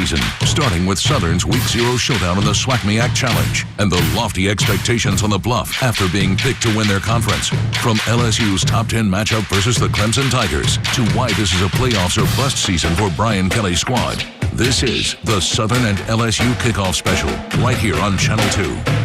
preseason, starting with Southern's Week 0 showdown in the SWAC-MEAC Challenge and the lofty expectations on the Bluff after being picked to win their conference. From LSU's top 10 matchup versus the Clemson Tigers to why this is a playoffs or bust season for Brian Kelly's squad. This is the Southern and LSU Kickoff Special right here on Channel 2.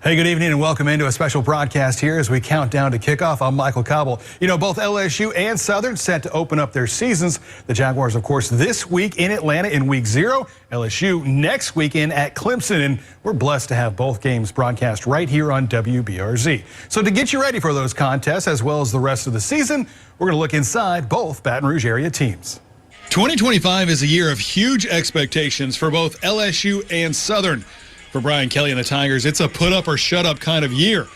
Hey, good evening and welcome into a special broadcast here as we count down to kickoff. I'm Michael Cobble. You know, both LSU and Southern set to open up their seasons. The Jaguars, of course, this week in Atlanta in Week 0. LSU next weekend at Clemson, and we're blessed to have both games broadcast right here on WBRZ. So to get you ready for those contests as well as the rest of the season, we're going to look inside both Baton Rouge area teams. 2025 is a year of huge expectations for both LSU and Southern. For Brian Kelly and the Tigers, it's a put up or shut up kind of year.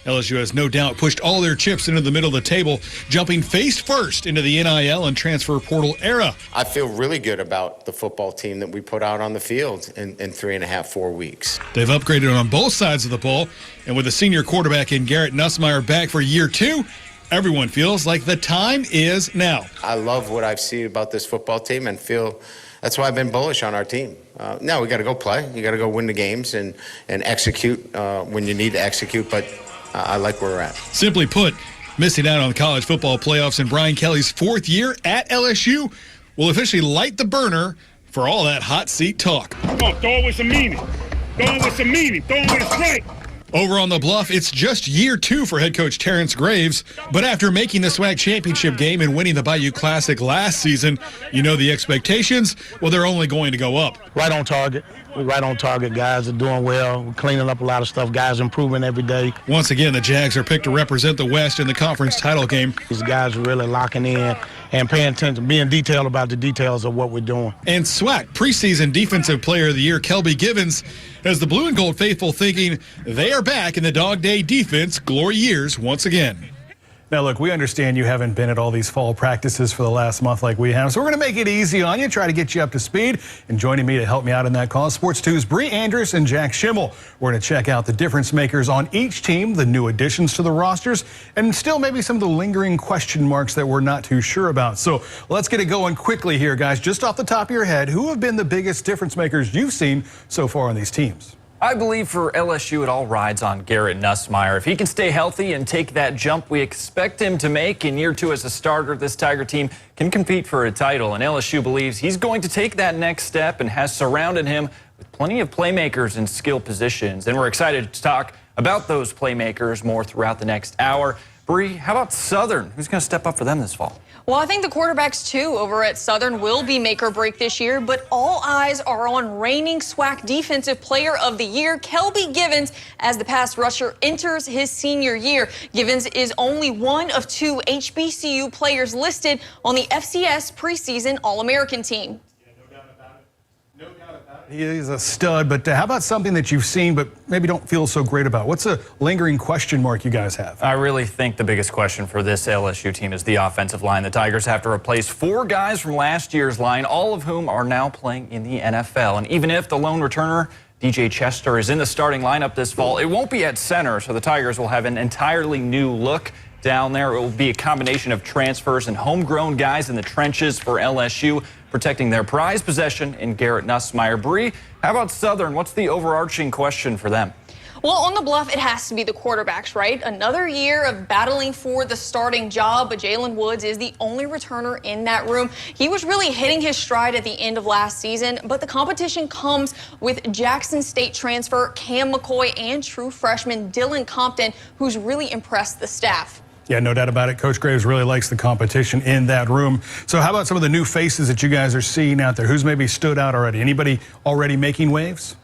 LSU has no doubt pushed all their chips into the middle of the table, jumping face first into the NIL and transfer portal era. I feel really good about the football team that we put out on the field in 3.5, 4 weeks. They've upgraded on both sides of the ball, and with the senior quarterback in Garrett Nussmeier back for year 2, everyone feels like the time is now. I love what I've seen about this football team and feel that's why I've been bullish on our team. Now we got to go play. You got to go win the games and execute when you need to execute, but I like where we're at. Simply put, missing out on the college football playoffs in Brian Kelly's 4th year at LSU will officially light the burner for all that hot seat talk. Come on, throw it with some meaning. Throw it with some meaning. Throw it with a strike. Over on the Bluff, it's just year 2 for head coach Terrence Graves. But after making the SWAC championship game and winning the Bayou Classic last season, you know the expectations, well, they're only going to go up. Right on target. We're right on target. Guys are doing well. We're cleaning up a lot of stuff. Guys improving every day. Once again, the Jags are picked to represent the West in the conference title game. These guys are really locking in and paying attention, being detailed about the details of what we're doing. And SWAC preseason Defensive Player of the Year, Kelby Givens, has the blue and gold faithful thinking they are back in the Dog Day defense glory years once again. Now, look, we understand you haven't been at all these fall practices for the last month like we have, so we're going to make it easy on you, try to get you up to speed. And joining me to help me out in that cause, Sports 2's Bree Andrews and Jack Schimmel. We're going to check out the difference makers on each team, the new additions to the rosters, and still maybe some of the lingering question marks that we're not too sure about. So let's get it going quickly here, guys. Just off the top of your head, who have been the biggest difference makers you've seen so far on these teams? I believe for LSU, it all rides on Garrett Nussmeier. If he can stay healthy and take that jump we expect him to make in year 2 as a starter, this Tiger team can compete for a title. And LSU believes he's going to take that next step and has surrounded him with plenty of playmakers in skill positions. And we're excited to talk about those playmakers more throughout the next hour. Bree, how about Southern? Who's going to step up for them this fall? Well, I think the quarterbacks, too, over at Southern will be make or break this year, but all eyes are on reigning SWAC Defensive Player of the Year, Kelby Givens, as the pass rusher enters his senior year. Givens is only one of 2 HBCU players listed on the FCS preseason All-American team. He is a stud, but how about something that you've seen but maybe don't feel so great about? What's a lingering question mark you guys have? I really think the biggest question for this LSU team is the offensive line. The Tigers have to replace 4 guys from last year's line, all of whom are now playing in the NFL. And even if the lone returner, DJ Chester, is in the starting lineup this fall, it won't be at center, so the Tigers will have an entirely new look down there. It will be a combination of transfers and homegrown guys in the trenches for LSU, protecting their prized possession in Garrett Nussmeier. Bree, how about Southern? What's the overarching question for them? Well, on the Bluff, it has to be the quarterbacks, right? Another year of battling for the starting job, but Jalen Woods is the only returner in that room. He was really hitting his stride at the end of last season, but the competition comes with Jackson State transfer Cam McCoy and true freshman Dylan Compton, who's really impressed the staff. Yeah, no doubt about it. Coach Graves really likes the competition in that room. So how about some of the new faces that you guys are seeing out there? Who's maybe stood out already? Anybody already making waves?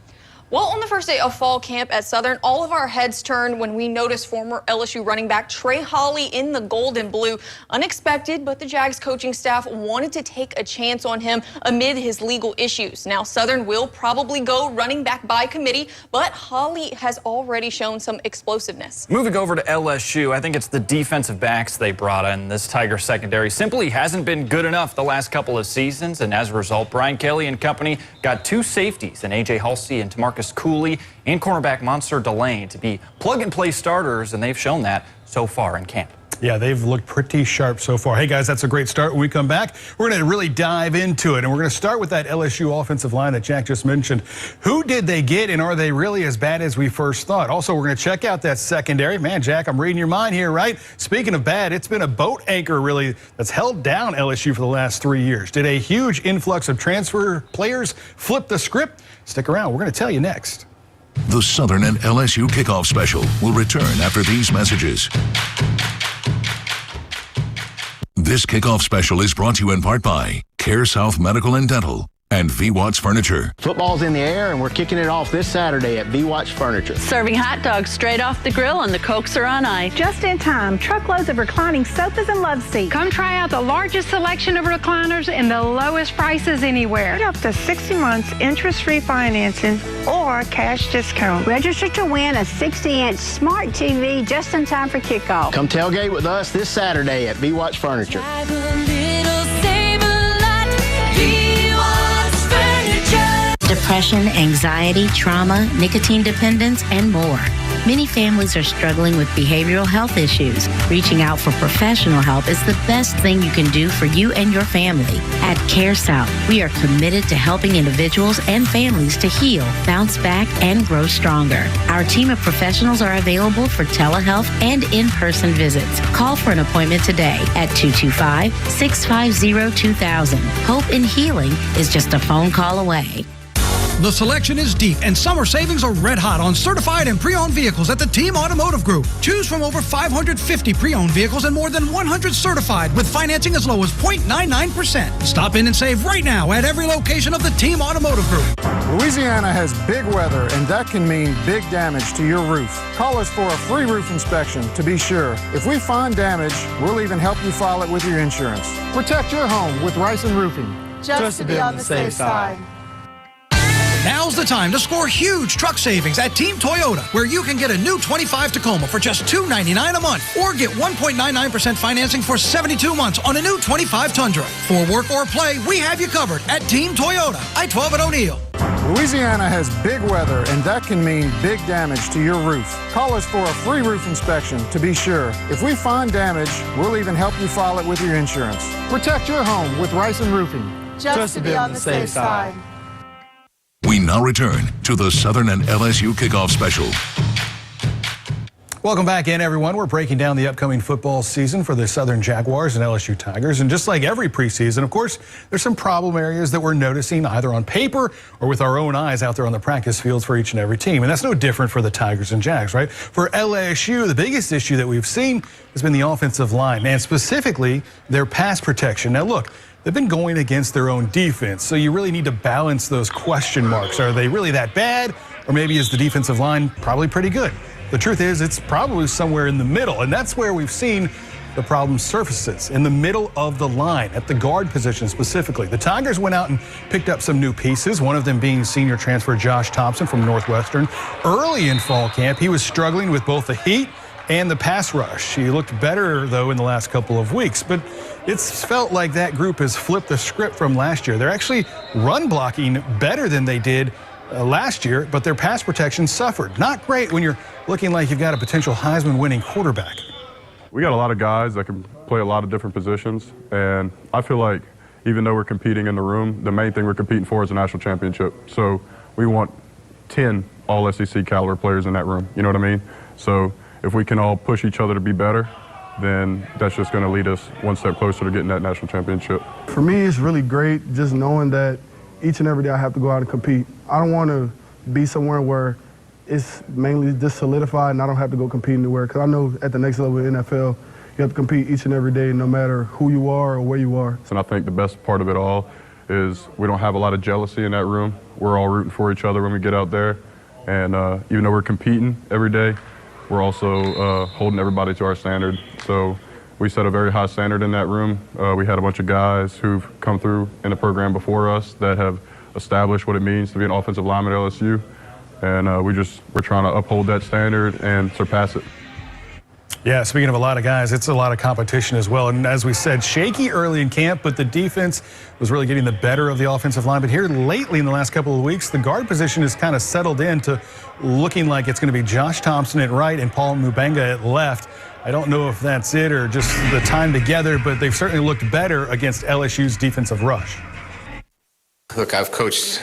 Well, on the first day of fall camp at Southern, all of our heads turned when we noticed former LSU running back Trey Holly in the gold and blue. Unexpected, but the Jags coaching staff wanted to take a chance on him amid his legal issues. Now, Southern will probably go running back by committee, but Holly has already shown some explosiveness. Moving over to LSU, I think it's the defensive backs they brought in. This Tiger secondary simply hasn't been good enough the last couple of seasons, and as a result, Brian Kelly and company got 2 safeties in A.J. Halsey and Tamarcus Cooley and cornerback Monster Delane to be plug-and-play starters, and they've shown that so far in camp. Yeah, they've looked pretty sharp so far. Hey, guys, that's a great start. When we come back, we're going to really dive into it, and we're going to start with that LSU offensive line that Jack just mentioned. Who did they get, and are they really as bad as we first thought? Also, we're going to check out that secondary. Man, Jack, I'm reading your mind here, right? Speaking of bad, it's been a boat anchor, really, that's held down LSU for the last 3 years. Did a huge influx of transfer players flip the script? Stick around. We're going to tell you next. The Southern and LSU kickoff special will return after these messages. This kickoff special is brought to you in part by Care South Medical and Dental and V-Watts Furniture. Football's in the air, and we're kicking it off this Saturday at V-Watts Furniture. Serving hot dogs straight off the grill, and the Cokes are on ice. Just in time, truckloads of reclining sofas and love seats. Come try out the largest selection of recliners and the lowest prices anywhere. Get up to 60 months interest-free financing or cash discount. Register to win a 60-inch smart TV just in time for kickoff. Come tailgate with us this Saturday at V-Watts Furniture. Depression, anxiety, trauma, nicotine dependence, and more. Many families are struggling with behavioral health issues. Reaching out for professional help is the best thing you can do for you and your family. At Care South, we are committed to helping individuals and families to heal, bounce back, and grow stronger. Our team of professionals are available for telehealth and in-person visits. Call for an appointment today at 225-650-2000. Hope in healing is just a phone call away. The selection is deep, and summer savings are red hot on certified and pre-owned vehicles at the Team Automotive Group. Choose from over 550 pre-owned vehicles and more than 100 certified with financing as low as 0.99%. Stop in and save right now at every location of the Team Automotive Group. Louisiana has big weather, and that can mean big damage to your roof. Call us for a free roof inspection to be sure. If we find damage, we'll even help you file it with your insurance. Protect your home with Rice and Roofing. Just to be on the safe side. Now's the time to score huge truck savings at Team Toyota, where you can get a new 25 Tacoma for just $299 a month, or get 1.99% financing for 72 months on a new 25 Tundra. For work or play, we have you covered at Team Toyota, I-12 at O'Neill. Louisiana has big weather, and that can mean big damage to your roof. Call us for a free roof inspection to be sure. If we find damage, we'll even help you file it with your insurance. Protect your home with Rice and Roofing. Just to be on the safe side. We now return to the Southern and LSU kickoff special. Welcome back in, everyone. We're breaking down the upcoming football season for the Southern Jaguars and LSU Tigers. And just like every preseason, of course, there's some problem areas that we're noticing either on paper or with our own eyes out there on the practice fields for each and every team. And that's no different for the Tigers and Jags, right? For LSU, the biggest issue that we've seen has been the offensive line, and specifically their pass protection. Now, look, they've been going against their own defense, so you really need to balance those question marks. Are they really that bad, or maybe is the defensive line probably pretty good? The truth is, it's probably somewhere in the middle, and that's where we've seen the problem surfaces, in the middle of the line, at the guard position specifically. The Tigers went out and picked up some new pieces, one of them being senior transfer Josh Thompson from Northwestern. Early in fall camp, he was struggling with both the heat and the pass rush. He looked better, though, in the last couple of weeks, but it's felt like that group has flipped the script from last year. They're actually run blocking better than they did last year, but their pass protection suffered. Not great when you're looking like you've got a potential Heisman winning quarterback. We got a lot of guys that can play a lot of different positions, and I feel like even though we're competing in the room, the main thing we're competing for is a national championship. So we want 10 all-SEC caliber players in that room, you know what I mean? So if we can all push each other to be better, then that's just going to lead us one step closer to getting that national championship. For me, it's really great just knowing that each and every day I have to go out and compete. I don't want to be somewhere where it's mainly just solidified and I don't have to go compete anywhere, because I know at the next level in the NFL, you have to compete each and every day no matter who you are or where you are. And I think the best part of it all is we don't have a lot of jealousy in that room. We're all rooting for each other when we get out there. And even though we're competing every day, we're also holding everybody to our standard. So we set a very high standard in that room. We had a bunch of guys who've come through in the program before us that have established what it means to be an offensive lineman at LSU. And we're trying to uphold that standard and surpass it. Yeah, speaking of a lot of guys, it's a lot of competition as well. And as we said, shaky early in camp, but the defense was really getting the better of the offensive line. But here lately in the last couple of weeks, the guard position has kind of settled into looking like it's going to be Josh Thompson at right and Paul Mubenga at left. I don't know if that's it or just the time together, but they've certainly looked better against LSU's defensive rush. Look, I've coached,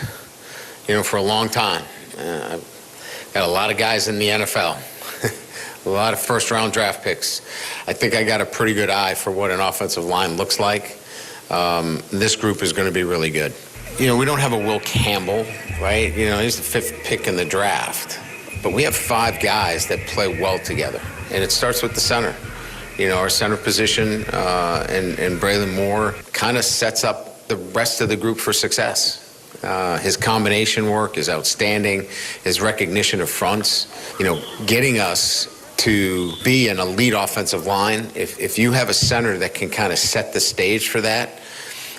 for a long time. I've got a lot of guys in the NFL, a lot of first-round draft picks. I think I got a pretty good eye for what an offensive line looks like. This group is going to be really good. We don't have a Will Campbell, right? He's the 5th pick in the draft. But we have 5 guys that play well together. And it starts with the center. Our center position and Braylon Moore kind of sets up the rest of the group for success. His combination work is outstanding. His recognition of fronts, getting us to be an elite offensive line. If you have a center that can kind of set the stage for that,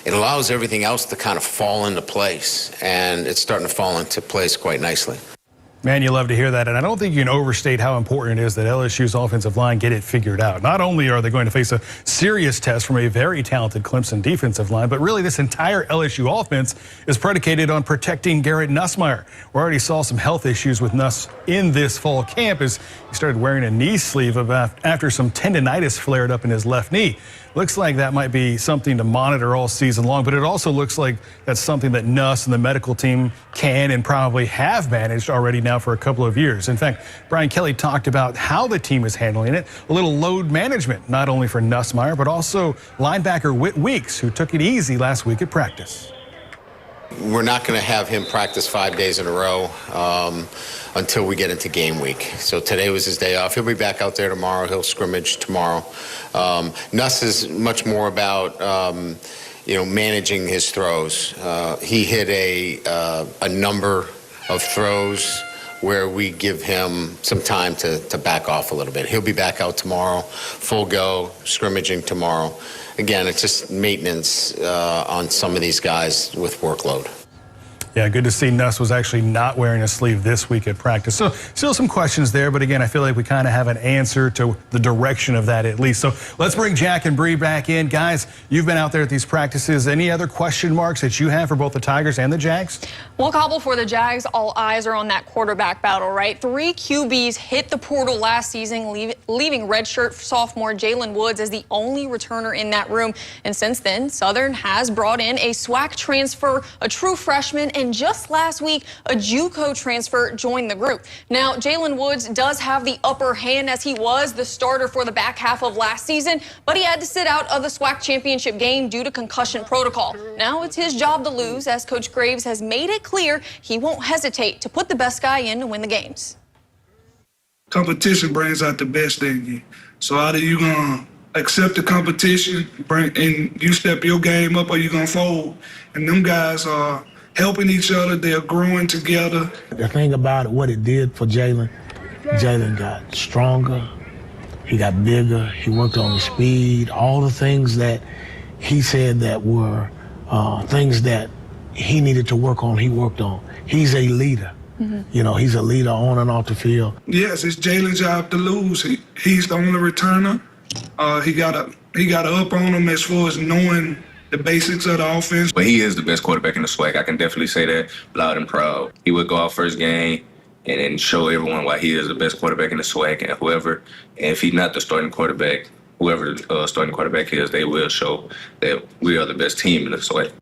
it allows everything else to kind of fall into place. And it's starting to fall into place quite nicely. Man, you love to hear that, and I don't think you can overstate how important it is that LSU's offensive line get it figured out. Not only are they going to face a serious test from a very talented Clemson defensive line, but really this entire LSU offense is predicated on protecting Garrett Nussmeier. We already saw some health issues with Nuss in this fall camp as he started wearing a knee sleeve after some tendonitis flared up in his left knee. Looks like that might be something to monitor all season long, but it also looks like that's something that Nuss and the medical team can and probably have managed already now for a couple of years. In fact, Brian Kelly talked about how the team is handling it, a little load management, not only for Nussmeier, but also linebacker Whit Weeks, who took it easy last week at practice. We're not going to have him practice 5 days in a row until we get into game week. So today was his day off. He'll be back out there tomorrow. He'll scrimmage tomorrow. Nuss is much more about managing his throws. He hit a number of throws where we give him some time to back off a little bit. He'll be back out tomorrow, full go, scrimmaging tomorrow. Again, it's just maintenance on some of these guys with workload. Yeah, good to see Nuss was actually not wearing a sleeve this week at practice. So still some questions there, but again, I feel like we kind of have an answer to the direction of that at least. So let's bring Jack and Bree back in. Guys, you've been out there at these practices. Any other question marks that you have for both the Tigers and the Jags? Well, Cobble, for the Jags, all eyes are on that quarterback battle, right? 3 QBs hit the portal last season, leaving redshirt sophomore Jalen Woods as the only returner in that room. And since then, Southern has brought in a SWAC transfer, a true freshman, and just last week, a JUCO transfer joined the group. Now, Jalen Woods does have the upper hand as he was the starter for the back half of last season, but he had to sit out of the SWAC championship game due to concussion protocol. Now it's his job to lose, as Coach Graves has made it clear he won't hesitate to put the best guy in to win the games. Competition brings out the best in you. So either you're going to accept the competition and you step your game up, or you're going to fold. And them guys are helping each other. They're growing together. The thing about it, what it did for Jalen got stronger. He got bigger. He worked on his speed. All the things that he said that were things that he needed to work on, he worked on. He's a leader. Mm-hmm. He's a leader on and off the field. Yes, it's Jalen's job to lose. He's the only returner. He got a up on him as far as knowing the basics of the offense. But he is the best quarterback in the SWAC. I can definitely say that loud and proud. He would go out first game and then show everyone why he is the best quarterback in the SWAC. And if he's not the starting quarterback, whoever the starting quarterback is, they will show that we are the best team in the SWAC.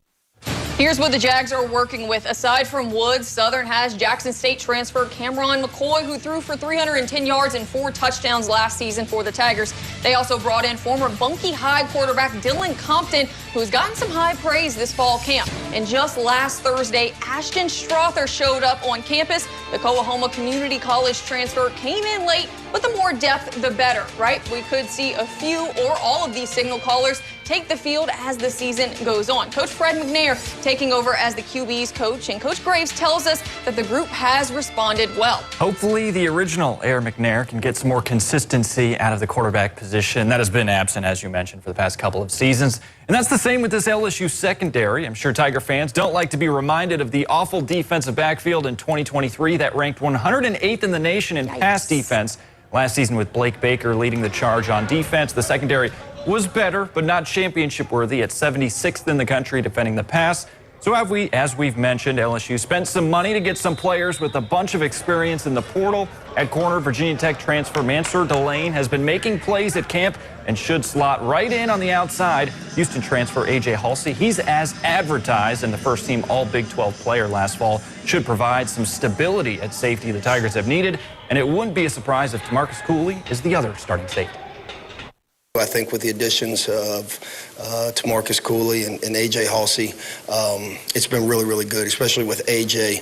Here's what the Jags are working with. Aside from Woods, Southern has Jackson State transfer Cameron McCoy, who threw for 310 yards and 4 touchdowns last season for the Tigers. They also brought in former Bunkie High quarterback Dylan Compton, who's gotten some high praise this fall camp. And just last Thursday, Ashton Strother showed up on campus. The Coahoma Community College transfer came in late, but the more depth, the better, right? We could see a few or all of these signal callers take the field as the season goes on. Coach Fred McNair taking over as the QB's coach, and Coach Graves tells us that the group has responded well. Hopefully the original Air McNair can get some more consistency out of the quarterback position. That has been absent, as you mentioned, for the past couple of seasons. And that's the same with this LSU secondary. I'm sure Tiger fans don't like to be reminded of the awful defensive backfield in 2023 that ranked 108th in the nation in pass defense. Last season with Blake Baker leading the charge on defense, the secondary was better, but not championship worthy at 76th in the country defending the pass. So as we've mentioned, LSU spent some money to get some players with a bunch of experience in the portal. At corner, Virginia Tech transfer Mansour Delane has been making plays at camp and should slot right in on the outside. Houston transfer A.J. Halsey, he's as advertised, and the first-team All-Big 12 player last fall should provide some stability at safety the Tigers have needed, and it wouldn't be a surprise if Tamarcus Cooley is the other starting safety. I think with the additions of Tamarcus Cooley and A.J. Halsey, it's been really, really good, especially with A.J.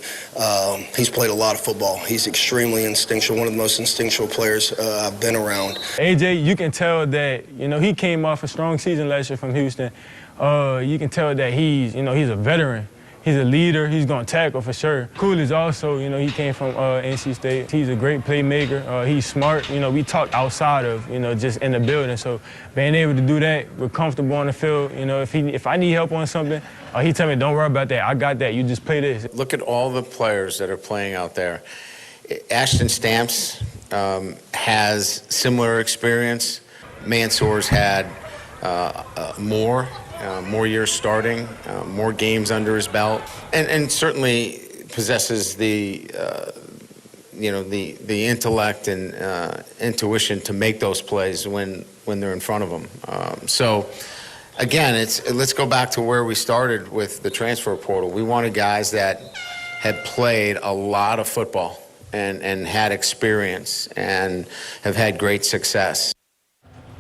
He's played a lot of football. He's extremely instinctual, one of the most instinctual players I've been around. A.J., you can tell that, he came off a strong season last year from Houston. You can tell that he's a veteran. He's a leader. He's going to tackle for sure. Cooley's also, he came from NC State. He's a great playmaker. He's smart. We talked outside of, just in the building. So being able to do that, we're comfortable on the field. If I need help on something, he tell me, don't worry about that. I got that. You just play this. Look at all the players that are playing out there. Ashton Stamps has similar experience. Mansour's had more years starting, more games under his belt, and certainly possesses the intellect and intuition to make those plays when they're in front of them. So again, let's go back to where we started with the transfer portal. We wanted guys that had played a lot of football and had experience and have had great success.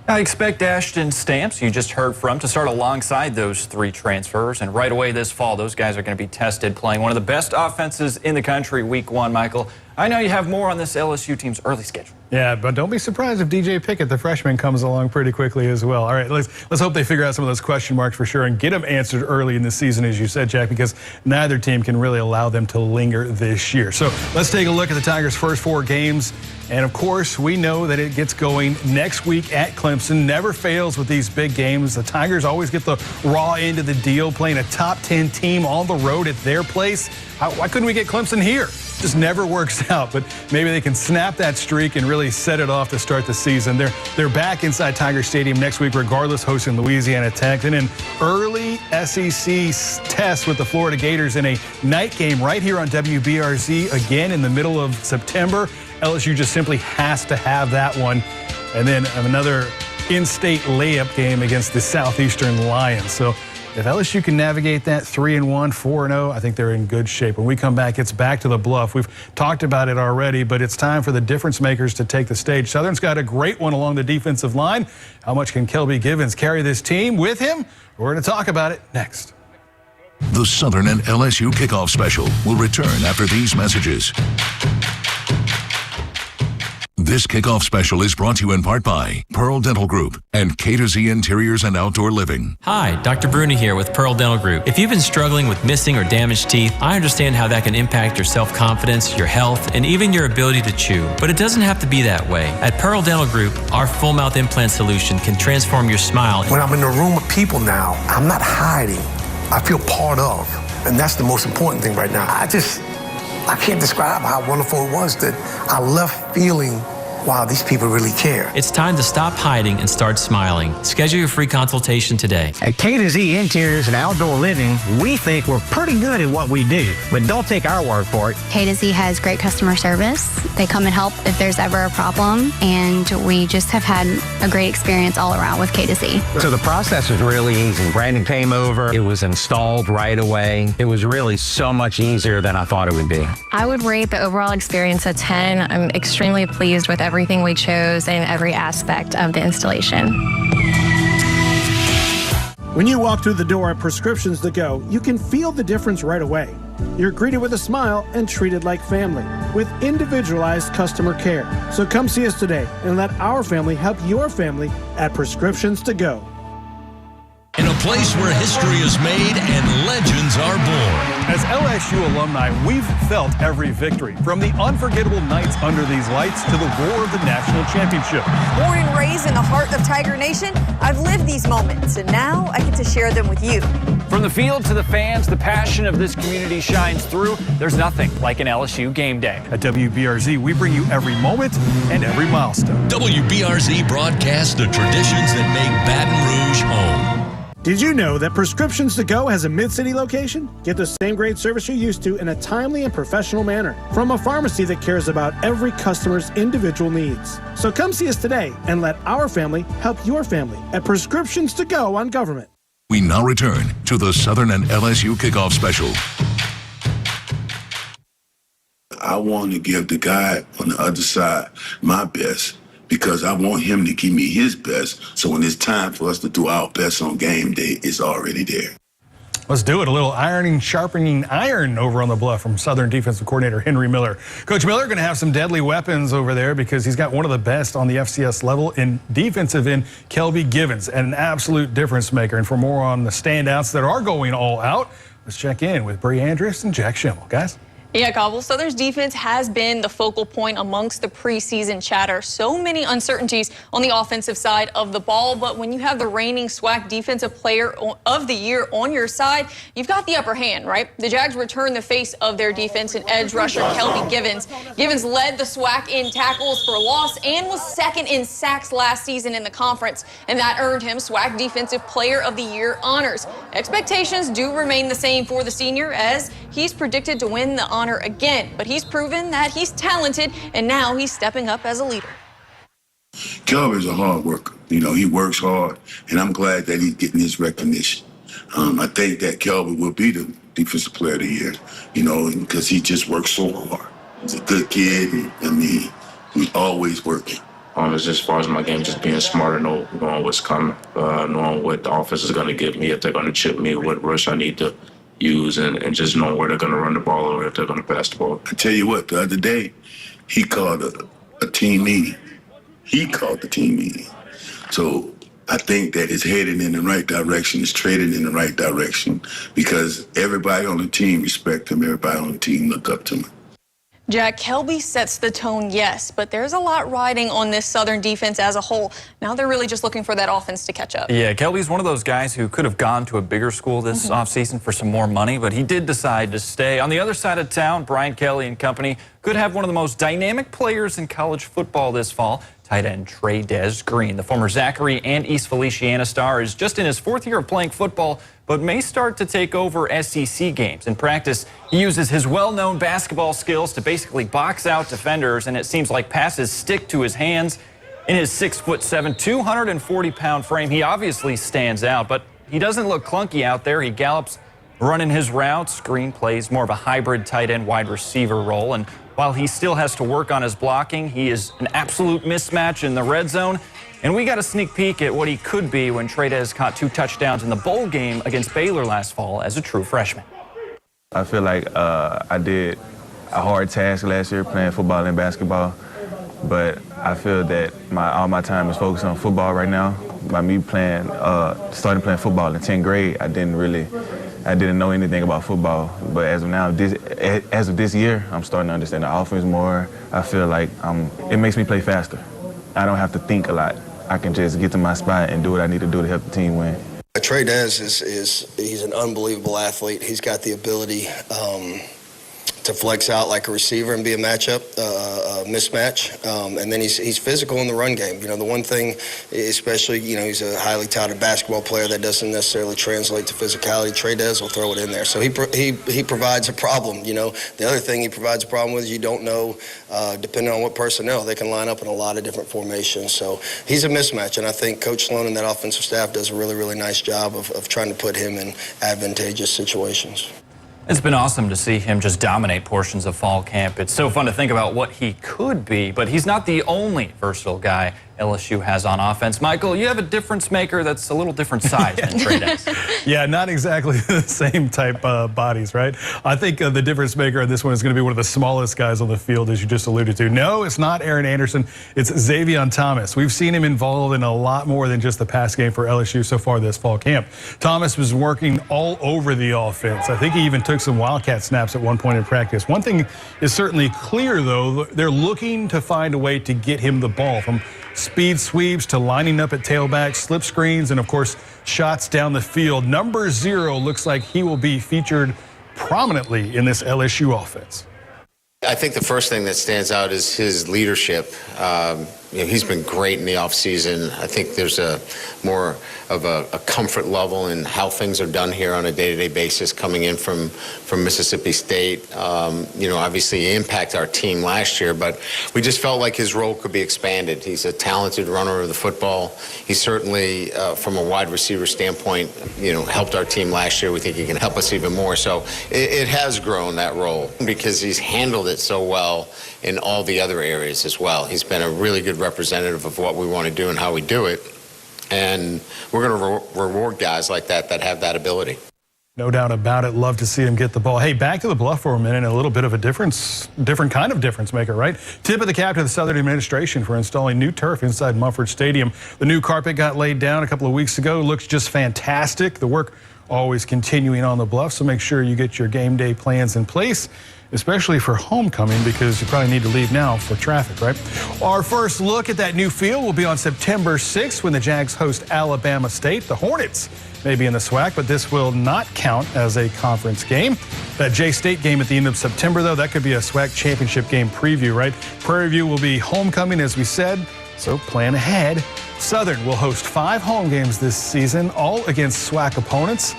I expect Ashton Stamps, you just heard from, to start alongside those three transfers. And right away this fall, those guys are going to be tested playing one of the best offenses in the country week one, Michael. I know you have more on this LSU team's early schedule. Yeah, but don't be surprised if DJ Pickett, the freshman, comes along pretty quickly as well. All right, let's hope they figure out some of those question marks for sure and get them answered early in the season, as you said, Jack, because neither team can really allow them to linger this year. So let's take a look at the Tigers' first 4 games. And, of course, we know that it gets going next week at Clemson. Never fails with these big games. The Tigers always get the raw end of the deal, playing a top 10 team on the road at their place. Why couldn't we get Clemson here? Just never works out, but maybe they can snap that streak and really set it off to start the season. They're back inside Tiger Stadium next week, regardless, hosting Louisiana Tech. And an early SEC test with the Florida Gators in a night game right here on WBRZ again in the middle of September. LSU just simply has to have that one. And then another in-state layup game against the Southeastern Lions. So if LSU can navigate that 3-1, 4-0, I think they're in good shape. When we come back, it's back to the Bluff. We've talked about it already, but it's time for the difference makers to take the stage. Southern's got a great one along the defensive line. How much can Kelby Givens carry this team with him? We're going to talk about it next. The Southern and LSU kickoff special will return after these messages. This kickoff special is brought to you in part by Pearl Dental Group and K2Z Interiors and Outdoor Living. Hi, Dr. Bruni here with Pearl Dental Group. If you've been struggling with missing or damaged teeth, I understand how that can impact your self-confidence, your health, and even your ability to chew. But it doesn't have to be that way. At Pearl Dental Group, our full mouth implant solution can transform your smile. When I'm in a room with people now, I'm not hiding. I feel part of. And that's the most important thing right now. I can't describe how wonderful it was that I left feeling, wow, these people really care. It's time to stop hiding and start smiling. Schedule your free consultation today. At K2Z Interiors and Outdoor Living, we think we're pretty good at what we do, but don't take our word for it. K2Z has great customer service. They come and help if there's ever a problem, and we just have had a great experience all around with K2Z. So the process was really easy. Brandon came over. It was installed right away. It was really so much easier than I thought it would be. I would rate the overall experience a 10. I'm extremely pleased with everything we chose and every aspect of the installation. When you walk through the door at Prescriptions to Go, you can feel the difference right away. You're greeted with a smile and treated like family with individualized customer care. So come see us today and let our family help your family at Prescriptions to Go. In a place where history is made and legends are born. As LSU alumni, we've felt every victory, from the unforgettable nights under these lights to the roar of the national championship. Born and raised in the heart of Tiger Nation, I've lived these moments, and now I get to share them with you. From the field to the fans, the passion of this community shines through. There's nothing like an LSU game day. At WBRZ, we bring you every moment and every milestone. WBRZ broadcasts the traditions that make Baton Rouge home. Did you know that Prescriptions to Go has a Mid-City location? Get the same great service you're used to in a timely and professional manner from a pharmacy that cares about every customer's individual needs. So come see us today and let our family help your family at Prescriptions to Go on Government. We now return to the Southern and LSU kickoff special. I want to give the guy on the other side my best, because I want him to give me his best, so when it's time for us to do our best on game day, it's already there. Let's do it. A little ironing, sharpening iron over on the bluff from Southern defensive coordinator Henry Miller. Coach Miller going to have some deadly weapons over there because he's got one of the best on the FCS level in defensive end, Kelby Givens, and an absolute difference maker. And for more on the standouts that are going all out, let's check in with Bree Andrews and Jack Schimmel. Guys? Yeah, Cobble, Southern's defense has been the focal point amongst the preseason chatter. So many uncertainties on the offensive side of the ball, but when you have the reigning SWAC Defensive Player of the Year on your side, you've got the upper hand, right? The Jags return the face of their defense in edge rusher Kelby Givens. Givens led the SWAC in tackles for loss and was second in sacks last season in the conference, and that earned him SWAC Defensive Player of the Year honors. Expectations do remain the same for the senior, as he's predicted to win the honor again, but he's proven that he's talented, and now he's stepping up as a leader. Kelby's a hard worker. You know, he works hard, and I'm glad that he's getting his recognition. I think that Kelby will be the Defensive Player of the Year, you know, because he just works so hard. He's a good kid, and I mean, he's always working. It's just as far as my game, just being smarter, knowing what's coming, knowing what the offense is going to give me, if they're going to chip me, what rush I need to use, and just knowing where they're going to run the ball or if they're going to pass the ball. I tell you what, the other day, he called a team meeting. He called the team meeting. So I think that it's headed in the right direction, it's traded in the right direction, because everybody on the team respect him, everybody on the team look up to him. Jack, Kelby sets the tone, yes, but there's a lot riding on this Southern defense as a whole. Now they're really just looking for that offense to catch up. Yeah, Kelby's one of those guys who could have gone to a bigger school this offseason for some more money, but he did decide to stay. On the other side of town, Brian Kelly and company could have one of the most dynamic players in college football this fall. Tight end Trey Green, the former Zachary and East Feliciana star, is just in his fourth year of playing football, but may start to take over SEC games. In practice, he uses his well-known basketball skills to basically box out defenders, and it seems like passes stick to his hands. In his 6'7", 240-pound frame, he obviously stands out, but he doesn't look clunky out there. He gallops running his routes. Green plays more of a hybrid tight end wide receiver role, and while he still has to work on his blocking, he is an absolute mismatch in the red zone. And we got a sneak peek at what he could be when Trey caught 2 touchdowns in the bowl game against Baylor last fall as a true freshman. I feel like I did a hard task last year playing football and basketball, but I feel that all my time is focused on football right now. By me starting playing football in 10th grade, I didn't know anything about football, but as of now, as of this year, I'm starting to understand the offense more. I feel like it makes me play faster. I don't have to think a lot. I can just get to my spot and do what I need to do to help the team win. Trey he's an unbelievable athlete. He's got the ability to flex out like a receiver and be a mismatch. And then he's physical in the run game. You know, the one thing, especially, you know, he's a highly touted basketball player that doesn't necessarily translate to physicality. Trey will throw it in there. So he provides a problem, you know. The other thing he provides a problem with is you don't know, depending on what personnel, they can line up in a lot of different formations. So he's a mismatch, and I think Coach Sloan and that offensive staff does a really, really nice job of trying to put him in advantageous situations. It's been awesome to see him just dominate portions of fall camp. It's so fun to think about what he could be, but he's not the only versatile guy LSU has on offense. Michael, you have a difference maker that's a little different size than Trey Dez. Yeah, not exactly the same type bodies, right? I think the difference maker in this one is going to be one of the smallest guys on the field, as you just alluded to. No, it's not Aaron Anderson. It's Xavier Thomas. We've seen him involved in a lot more than just the pass game for LSU so far this fall camp. Thomas was working all over the offense. I think he even took some Wildcat snaps at one point in practice. One thing is certainly clear, though. They're looking to find a way to get him the ball, from speed sweeps to lining up at tailback, slip screens, and of course shots down the field. Number 0 looks like he will be featured prominently in this LSU offense. I think the first thing that stands out is his leadership. he's been great in the offseason. I think there's a more of a comfort level in how things are done here on a day-to-day basis coming in from Mississippi State. Obviously he impacted our team last year, but we just felt like his role could be expanded. He's a talented runner of the football. He certainly, from a wide receiver standpoint, helped our team last year. We think he can help us even more. So it has grown, that role, because he's handled it so well in all the other areas as well. He's been a really good representative of what we want to do and how we do it. And we're going to reward guys like that have that ability. No doubt about it. Love to see him get the ball. Hey, back to the Bluff for a minute. A little bit of a different kind of difference maker, right? Tip of the cap to the Southern administration for installing new turf inside Mumford Stadium. The new carpet got laid down a couple of weeks ago. Looks just fantastic. The work always continuing on the Bluff, so make sure you get your game day plans in place, especially for homecoming, because you probably need to leave now for traffic, right? Our first look at that new field will be on September 6th when the Jags host Alabama State. The Hornets may be in the SWAC, but this will not count as a conference game. That J-State game at the end of September, though, that could be a SWAC championship game preview, right? Prairie View will be homecoming, as we said, so plan ahead. Southern will host 5 home games this season, all against SWAC opponents.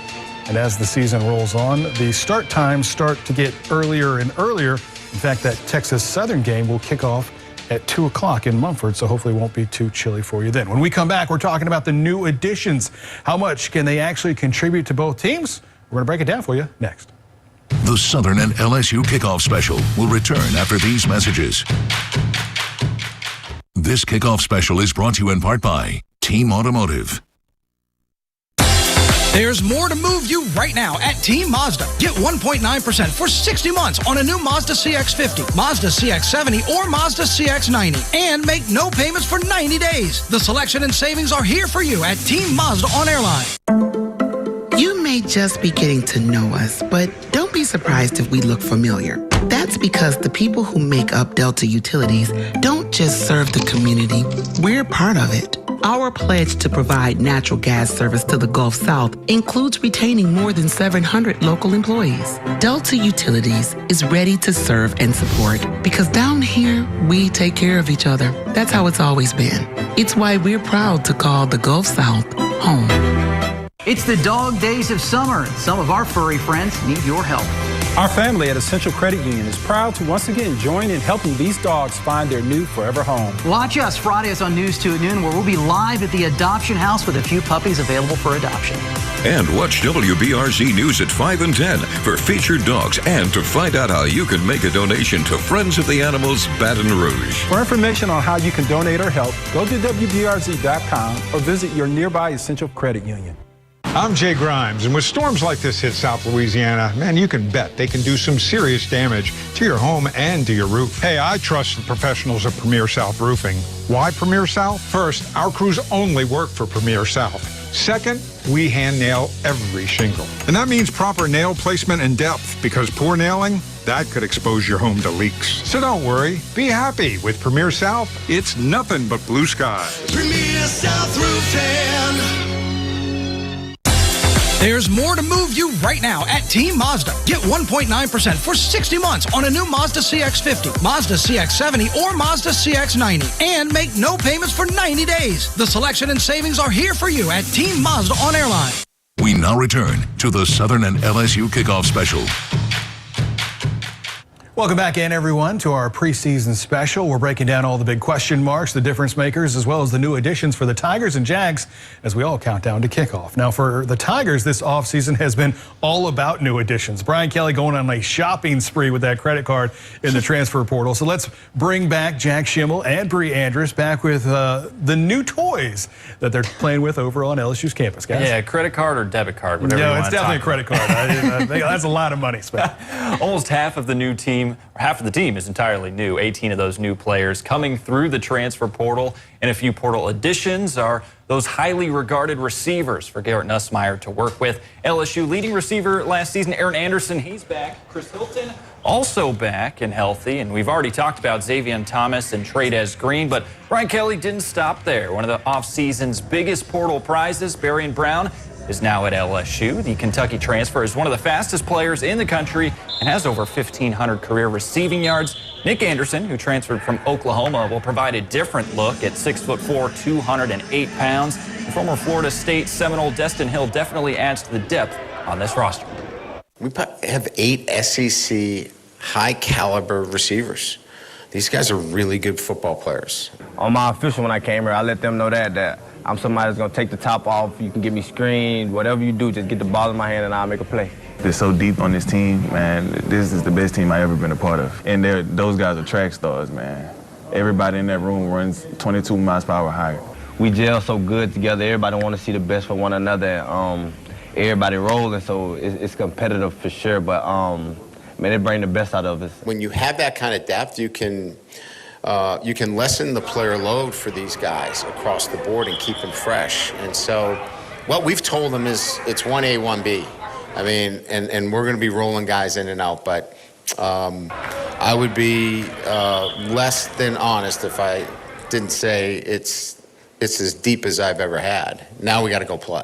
And as the season rolls on, the start times start to get earlier and earlier. In fact, that Texas Southern game will kick off at 2 o'clock in Mumford, so hopefully it won't be too chilly for you then. When we come back, we're talking about the new additions. How much can they actually contribute to both teams? We're going to break it down for you next. The Southern and LSU kickoff special will return after these messages. This kickoff special is brought to you in part by Team Automotive. There's more to move you right now at Team Mazda. Get 1.9% for 60 months on a new Mazda CX-50, Mazda CX-70, or Mazda CX-90. And make no payments for 90 days. The selection and savings are here for you at Team Mazda on Airline. You may just be getting to know us, but don't be surprised if we look familiar. That's because the people who make up Delta Utilities don't just serve the community, we're part of it. Our pledge to provide natural gas service to the Gulf South includes retaining more than 700 local employees. Delta Utilities is ready to serve and support because down here, we take care of each other. That's how it's always been. It's why we're proud to call the Gulf South home. It's the dog days of summer, and some of our furry friends need your help. Our family at Essential Credit Union is proud to once again join in helping these dogs find their new forever home. Watch us Fridays on News 2 at noon, where we'll be live at the adoption house with a few puppies available for adoption. And watch WBRZ News at 5 and 10 for featured dogs and to find out how you can make a donation to Friends of the Animals Baton Rouge. For information on how you can donate or help, go to WBRZ.com or visit your nearby Essential Credit Union. I'm Jay Grimes, and when storms like this hit South Louisiana, man, you can bet they can do some serious damage to your home and to your roof. Hey, I trust the professionals at Premier South Roofing. Why Premier South? First, our crews only work for Premier South. Second, we hand nail every shingle. And that means proper nail placement and depth, because poor nailing, that could expose your home to leaks. So don't worry, be happy. With Premier South, it's nothing but blue skies. Premier South Roofing. There's more to move you right now at Team Mazda. Get 1.9% for 60 months on a new Mazda CX-50, Mazda CX-70, or Mazda CX-90. And make no payments for 90 days. The selection and savings are here for you at Team Mazda on Airline. We now return to the Southern and LSU kickoff special. Welcome back in, everyone, to our preseason special. We're breaking down all the big question marks, the difference makers, as well as the new additions for the Tigers and Jags as we all count down to kickoff. Now, for the Tigers, this offseason has been all about new additions. Brian Kelly going on a shopping spree with that credit card in the transfer portal. So let's bring back Jack Schimmel and Bree Andrews back with the new toys that they're playing with over on LSU's campus, guys. Yeah, credit card or debit card, whatever you want to it's definitely a credit card. I think that's a lot of money spent. Almost half of the new team, or half of the team is entirely new. 18 of those new players coming through the transfer portal, and a few portal additions are those highly regarded receivers for Garrett Nussmeier to work with. LSU leading receiver last season, Aaron Anderson, he's back. Chris Hilton also back and healthy, and we've already talked about Xavier Thomas and Trades Green, but Brian Kelly didn't stop there. One of the offseason's biggest portal prizes, Barry and Brown, is now at LSU. The Kentucky transfer is one of the fastest players in the country and has over 1,500 career receiving yards. Nick Anderson, who transferred from Oklahoma, will provide a different look at 6'4", 208 pounds. The former Florida State Seminole Destin Hill definitely adds to the depth on this roster. We have 8 SEC high-caliber receivers. These guys are really good football players. On my official, when I came here, I let them know that I'm somebody that's going to take the top off. You can get me screened. Whatever you do, just get the ball in my hand and I'll make a play. They're so deep on this team, man. This is the best team I've ever been a part of. And those guys are track stars, man. Everybody in that room runs 22 miles per hour higher. We gel so good together. Everybody want to see the best for one another. Everybody rolling, so it's competitive for sure. But, man, they bring the best out of us. When you have that kind of depth, you can lessen the player load for these guys across the board and keep them fresh. And so what we've told them is it's 1A, 1B. I mean, and we're going to be rolling guys in and out, but I would be less than honest if I didn't say it's as deep as I've ever had. Now we got to go play.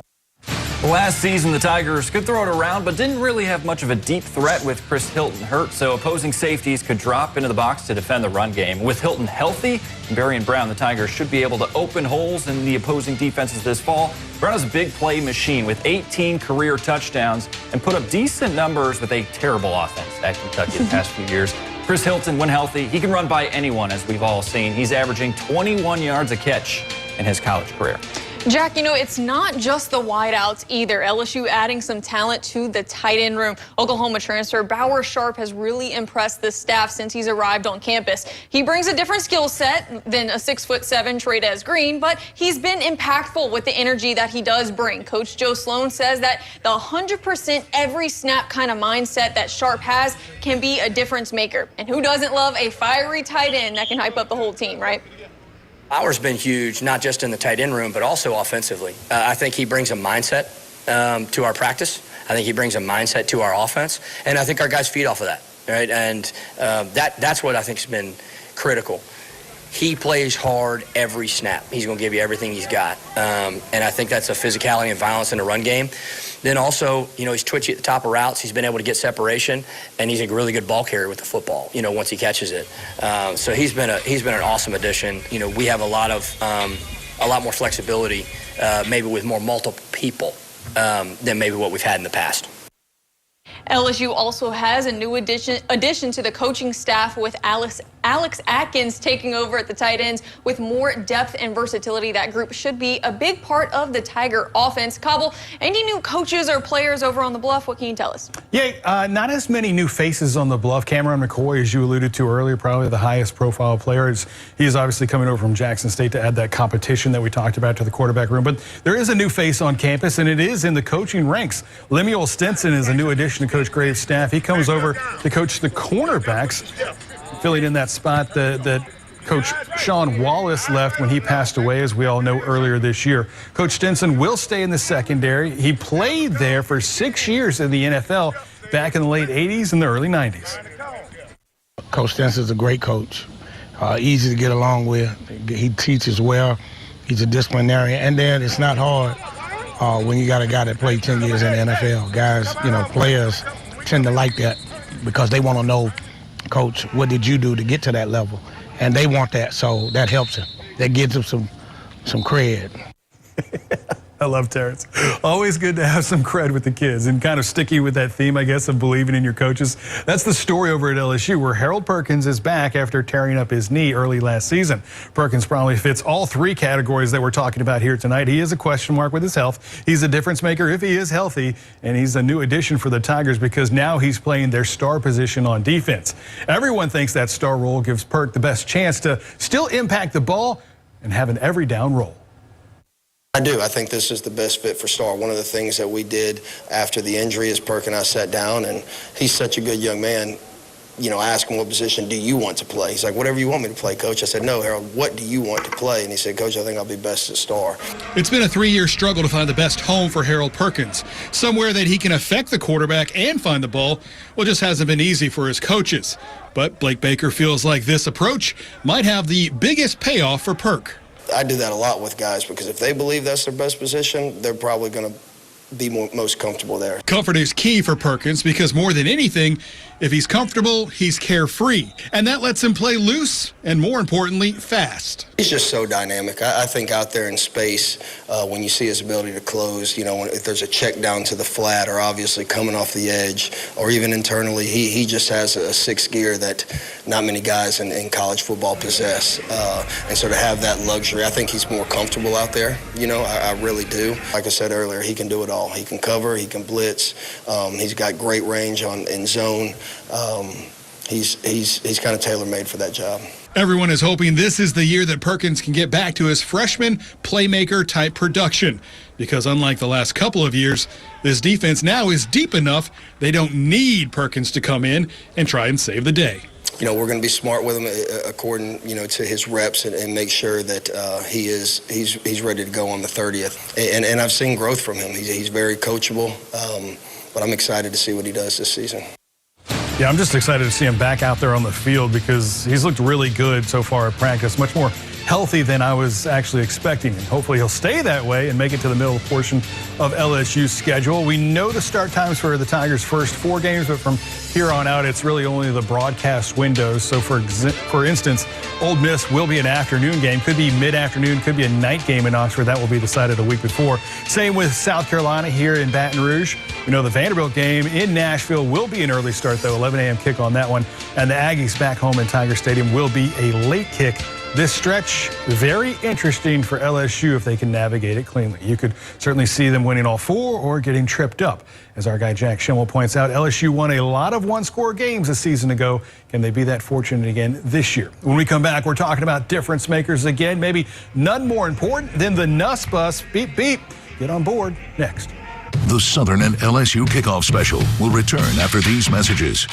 Last season, the Tigers could throw it around, but didn't really have much of a deep threat with Chris Hilton hurt, so opposing safeties could drop into the box to defend the run game. With Hilton healthy and Berrien Brown, the Tigers should be able to open holes in the opposing defenses this fall. Brown is a big play machine with 18 career touchdowns and put up decent numbers with a terrible offense at Kentucky the past few years. Chris Hilton, when healthy, he can run by anyone, as we've all seen. He's averaging 21 yards a catch in his college career. Jack, you know, it's not just the wideouts either. LSU adding some talent to the tight end room. Oklahoma transfer Bauer Sharp has really impressed the staff since he's arrived on campus. He brings a different skill set than a 6'7" Trey'Dez Green, but he's been impactful with the energy that he does bring. Coach Joe Sloan says that the 100% every snap kind of mindset that Sharp has can be a difference maker. And who doesn't love a fiery tight end that can hype up the whole team, right? Bauer's been huge, not just in the tight end room, but also offensively. I think he brings a mindset to our practice. I think he brings a mindset to our offense. And I think our guys feed off of that, right? And that's what I think has been critical. He plays hard every snap. He's going to give you everything he's got. And I think that's a physicality and violence in the run game. Then also, you know, he's twitchy at the top of routes. He's been able to get separation, and he's a really good ball carrier with the football, you know, once he catches it. So he's been an awesome addition. You know, we have a lot more flexibility, maybe with more multiple people than maybe what we've had in the past. LSU also has a new addition to the coaching staff with Alex Atkins taking over at the tight ends with more depth and versatility. That group should be a big part of the Tiger offense. Cobble, any new coaches or players over on the Bluff? What can you tell us? Yeah, not as many new faces on the Bluff. Cameron McCoy, as you alluded to earlier, probably the highest profile player. He is obviously coming over from Jackson State to add that competition that we talked about to the quarterback room. But there is a new face on campus, and it is in the coaching ranks. Lemuel Stinson is a new addition to Coach Graves' staff. He comes over to coach the cornerbacks, filling in that spot that Coach Sean Wallace left when he passed away, as we all know, earlier this year. Coach Stinson will stay in the secondary. He played there for 6 years in the NFL back in the late 80s and the early 90s. Coach Stinson's a great coach, easy to get along with. He teaches well. He's a disciplinarian, and then it's not hard when you got a guy that played 10 years in the NFL. Guys, you know, players tend to like that because they want to know, Coach, what did you do to get to that level? And they want that, so that helps him. That gives him some cred. I love Terrence. Always good to have some cred with the kids, and kind of sticky with that theme, I guess, of believing in your coaches. That's the story over at LSU, where Harold Perkins is back after tearing up his knee early last season. Perkins probably fits all three categories that we're talking about here tonight. He is a question mark with his health. He's a difference maker if he is healthy, and he's a new addition for the Tigers because now he's playing their star position on defense. Everyone thinks that star role gives Perk the best chance to still impact the ball and have an every down role. I do. I think this is the best fit for Star. One of the things that we did after the injury is Perk and I sat down, and he's such a good young man. You know, I asked him, what position do you want to play? He's like, whatever you want me to play, Coach. I said, no, Harold, what do you want to play? And he said, Coach, I think I'll be best at Star. It's been a 3-year struggle to find the best home for Harold Perkins, somewhere that he can affect the quarterback and find the ball. Well, it just hasn't been easy for his coaches. But Blake Baker feels like this approach might have the biggest payoff for Perk. I do that a lot with guys because if they believe that's their best position, they're probably going to be most comfortable there. Comfort is key for Perkins because more than anything, if he's comfortable, he's carefree. And that lets him play loose and, more importantly, fast. He's just so dynamic. I think out there in space, when you see his ability to close, if there's a check down to the flat or obviously coming off the edge or even internally, he just has a sixth gear that not many guys in college football possess. And so to have that luxury, I think he's more comfortable out there. I really do. Like I said earlier, he can do it all. He can cover, he can blitz. He's got great range in zone. He's kind of tailor-made for that job. Everyone is hoping this is the year that Perkins can get back to his freshman playmaker-type production. Because unlike the last couple of years, this defense now is deep enough they don't need Perkins to come in and try and save the day. We're going to be smart with him according, to his reps and make sure that he's ready to go on the 30th. And I've seen growth from him. He's very coachable, but I'm excited to see what he does this season. Yeah, I'm just excited to see him back out there on the field because he's looked really good so far at practice, much more healthy than I was actually expecting. And hopefully he'll stay that way and make it to the middle portion of LSU's schedule. We know the start times for the Tigers' first 4 games, but from here on out, it's really only the broadcast windows. So for instance, Ole Miss will be an afternoon game, could be mid-afternoon, could be a night game in Oxford. That will be decided a week before. Same with South Carolina here in Baton Rouge. We know the Vanderbilt game in Nashville will be an early start, though, 11 a.m. kick on that one. And the Aggies back home in Tiger Stadium will be a late kick. This stretch, very interesting for LSU if they can navigate it cleanly. You could certainly see them winning all 4 or getting tripped up. As our guy Jack Schimmel points out, LSU won a lot of one-score games a season ago. Can they be that fortunate again this year? When we come back, we're talking about difference makers again. Maybe none more important than the Nuss Bus. Beep, beep. Get on board next. The Southern and LSU kickoff special will return after these messages.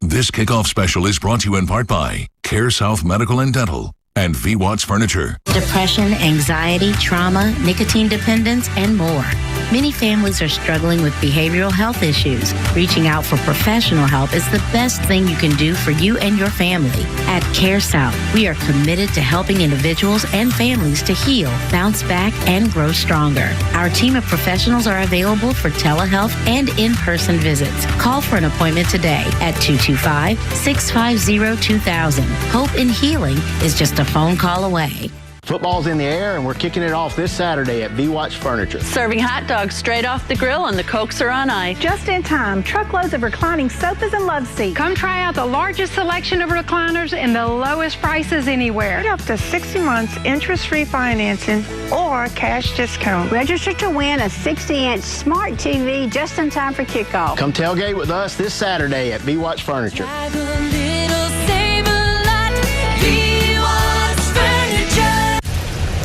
This kickoff special is brought to you in part by Care South Medical and Dental and VWatts Furniture. Depression, anxiety, trauma, nicotine dependence, and more. Many families are struggling with behavioral health issues. Reaching out for professional help is the best thing you can do for you and your family. At Care South, we are committed to helping individuals and families to heal, bounce back, and grow stronger. Our team of professionals are available for telehealth and in-person visits. Call for an appointment today at 225-650-2000. Hope in healing is just a phone call away. Football's in the air, and we're kicking it off this Saturday at VWatts Furniture. Serving hot dogs straight off the grill, and the Cokes are on ice. Just in time, truckloads of reclining sofas and love seats. Come try out the largest selection of recliners and the lowest prices anywhere. Get up to 60 months interest-free financing or cash discount. Register to win a 60-inch smart TV just in time for kickoff. Come tailgate with us this Saturday at VWatts Furniture.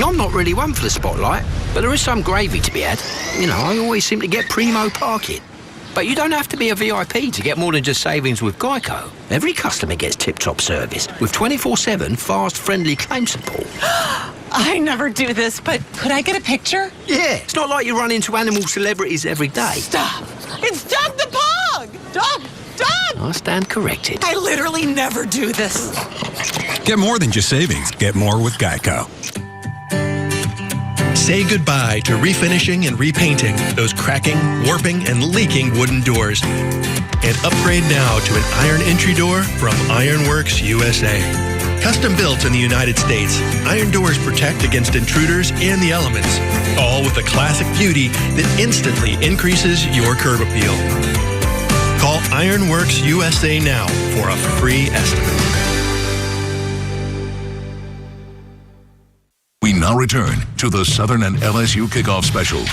I'm not really one for the spotlight, but there is some gravy to be had. I always seem to get primo parking. But you don't have to be a VIP to get more than just savings with Geico. Every customer gets tip-top service with 24/7 fast, friendly claim support. I never do this, but could I get a picture? Yeah, it's not like you run into animal celebrities every day. Stop! It's Doug the Pug! Doug! I stand corrected. I literally never do this. Get more than just savings. Get more with Geico. Say goodbye to refinishing and repainting those cracking, warping, and leaking wooden doors. And upgrade now to an iron entry door from Ironworks USA. Custom built in the United States, iron doors protect against intruders and the elements, all with a classic beauty that instantly increases your curb appeal. Call Ironworks USA now for a free estimate. We now return to the Southern and LSU kickoff special.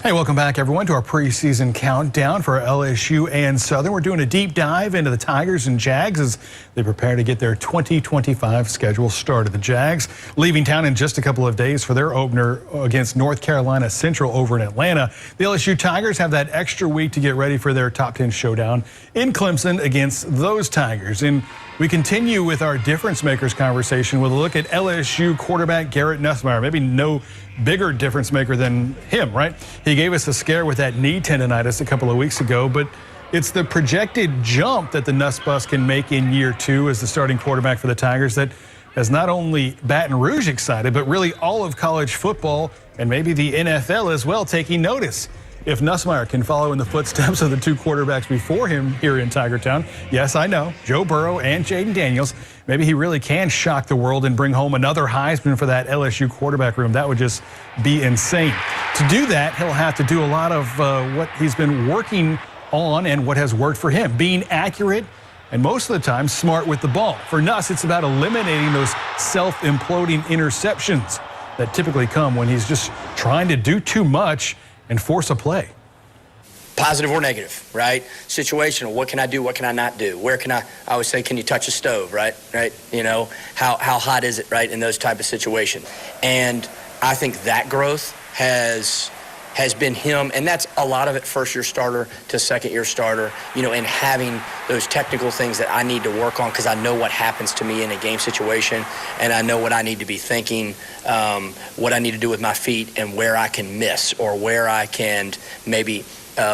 Hey, welcome back, everyone, to our preseason countdown for LSU and Southern. We're doing a deep dive into the Tigers and Jags as they prepare to get their 2025 schedule started. The Jags leaving town in just a couple of days for their opener against North Carolina Central over in Atlanta. The LSU Tigers have that extra week to get ready for their top 10 showdown in Clemson against those Tigers. And we continue with our difference makers conversation with a look at LSU quarterback Garrett Nussmeier. Maybe no bigger difference maker than him, right? He gave us a scare with that knee tendonitis a couple of weeks ago, but it's the projected jump that the Nuss Bus can make in year 2 as the starting quarterback for the Tigers that has not only Baton Rouge excited, but really all of college football and maybe the NFL as well taking notice. If Nussmeier can follow in the footsteps of the two quarterbacks before him here in Tigertown, yes, I know, Joe Burrow and Jaden Daniels, maybe he really can shock the world and bring home another Heisman for that LSU quarterback room. That would just be insane. To do that, he'll have to do a lot of what he's been working on and what has worked for him, being accurate and most of the time smart with the ball. For Nuss, it's about eliminating those self-imploding interceptions that typically come when he's just trying to do too much and force a play. Positive or negative, right? Situational. What can I do? What can I not do? Where can I always say, can you touch a stove, right? You know, how hot is it, right, in those type of situations? And I think that growth has been him, and that's a lot of it, first-year starter to second-year starter, you know, and having those technical things that I need to work on because I know what happens to me in a game situation, and I know what I need to be thinking, what I need to do with my feet, and where I can miss or where I can maybe